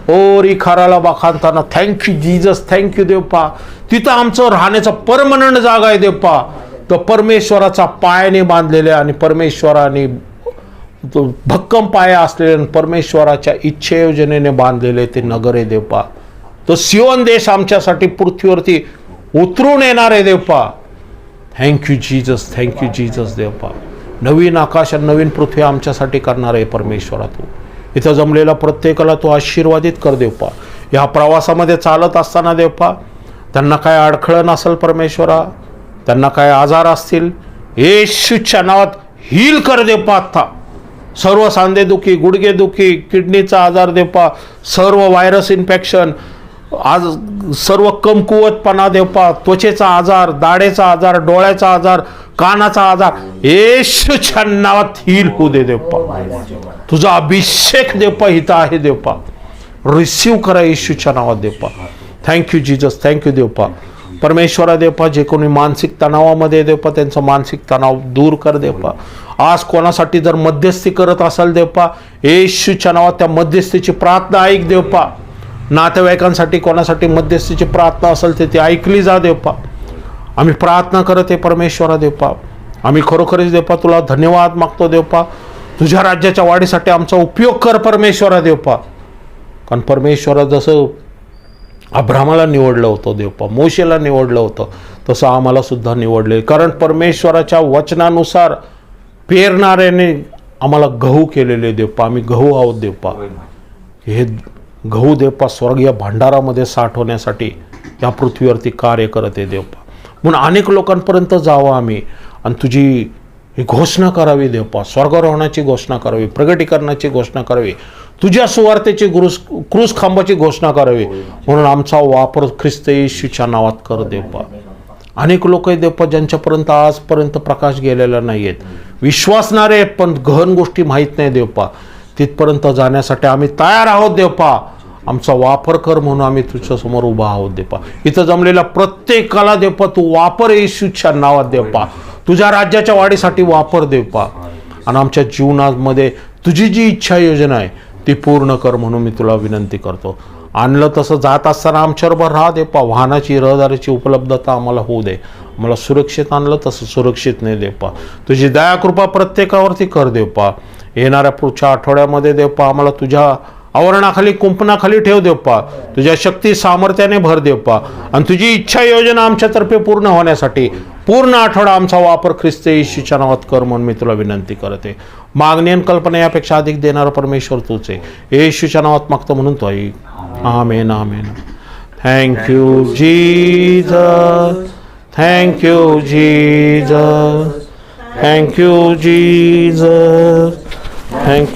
ओ री खराला बाखांताना. थँक्यू जीजस, थँक्यू देवपा. तिथं आमचं राहण्याचा परमनंट जागा आहे देवपा. तो परमेश्वराचा पायाने बांधलेले आणि परमेश्वराने भक्कम पाया असलेले परमेश्वराच्या इच्छेयोजनेने बांधलेले ते नगर आहे देवपा. तो सियोन देश आमच्यासाठी पृथ्वीवरती उतरून येणार आहे देवपा. थँक्यू जीजस, थँक्यू जीजस देवपा. नवीन आकाश आणि नवीन पृथ्वी आमच्यासाठी करणार आहे परमेश्वरा. तू इथं जमलेला प्रत्येकाला तू आशीर्वादित कर देवपा. या प्रवासामध्ये चालत असताना देवपा त्यांना काय अडखळण नसेल परमेश्वरा, त्यांना काय आजार असतील येशूच्या नावात हील कर देवपा. आता सर्व सांधेदुखी, गुडघेदुखी, किडनीचा आजार देवपा, सर्व व्हायरस इन्फेक्शन, आज सर्व कमकुवतपणा देवपा, त्वचेचा आजार, दाढेचा आजार, डोळ्याचा आजार, कानाचा आजार येशूच्या नावात हील होऊ दे देवपा. तुझा अभिषेक देवपा इथं आहे देवपा. रिसीव करा येशूच्या नावात देवपा. थँक्यू जीजस, थँक्यू देवपा. परमेश्वरा देवपा जे कोणी मानसिक तणावामध्ये देवपा त्यांचा मानसिक तणाव दूर कर देवपा. आज कोणासाठी जर मध्यस्थी करत असाल देवपा येशूच्या नावात त्या मध्यस्थीची प्रार्थना ऐक देवपा. नातेवाईकांसाठी कोणासाठी मध्यस्थीची प्रार्थना असेल ते ऐकली जा देवपा. आम्ही प्रार्थना करत आहे परमेश्वरा देवपा. आम्ही खरोखरीच देवपा तुला धन्यवाद मागतो देवपा. तुझ्या राज्याच्या वाढीसाठी आमचा उपयोग कर परमेश्वरा देवपा. कारण परमेश्वरा जसं अब्राहमाला निवडलं होतं देवपा, मोशेला निवडलं होतं, तसं आम्हाला सुद्धा निवडले. कारण परमेश्वराच्या वचनानुसार पेरणाऱ्याने आम्हाला गहू केलेले देवपा. आम्ही गहू आहोत देवपा. हे गहू देवपा स्वर्गीय भांडारामध्ये साठवण्यासाठी या पृथ्वीवरती कार्य करत आहे देवपा. म्हणून अनेक लोकांपर्यंत जावं आम्ही आणि तुझी ही घोषणा करावी देवपा. स्वर्गारोहणाची घोषणा करावी, प्रगटीकरणाची घोषणा करावी, तुझ्या सुवार्तेची क्रूस खांबाची घोषणा करावी. म्हणून आमचा वापर ख्रिस्त येशूच्या नावात कर देवपा. अनेक लोक आहेत देवपा ज्यांच्यापर्यंत आजपर्यंत प्रकाश गेलेला नाही आहेत, विश्वासणारे आहेत पण गहन गोष्टी माहीत नाही देवपा. तिथपर्यंत जाण्यासाठी आम्ही तयार आहोत देवपा. आमचा वापर कर म्हणून आम्ही तुझ्यासमोर उभा आहोत देवपा. इथं जमलेल्या प्रत्येकाला देवपा तू वापर येशूच्या नावात देवपा. तुझ्या राज्याच्या वाढीसाठी वापर देवपा. आणि आमच्या जीवनामध्ये तुझी जी इच्छा योजना आहे ती पूर्ण कर म्हणून मी तुला विनंती करतो. आणलं तसं जात असताना आमच्याबरोबर राहा देवपा. वाहनाची रहदारीची उपलब्धता आम्हाला होऊ दे. आम्हाला सुरक्षित आणलं तसं सुरक्षित नाही देवपा. तुझी दयाकृपा प्रत्येकावरती कर देवपा. येणाऱ्या पुढच्या आठवड्यामध्ये देवपा आम्हाला तुझ्या आवरणाखाली कुंपणाखाली ठेव देवप्पा. तुझ्या शक्ती सामर्थ्याने भर देवप्पा. आणि तुझी इच्छा योजना आमच्यातर्फे पूर्ण होण्यासाठी पूर्ण आठवडा आमचा वापर ख्रिस्त येशूच्या नावात कर म्हणून मी तुला विनंती करते. मागणी आणि कल्पना यापेक्षा अधिक देणारा परमेश्वर तूच आहे. येशूच्या नावात मागतो म्हणून तो ऐक. Amen amen. Thank you Jesus. Thank you Jesus. Thank you Jesus. Thank you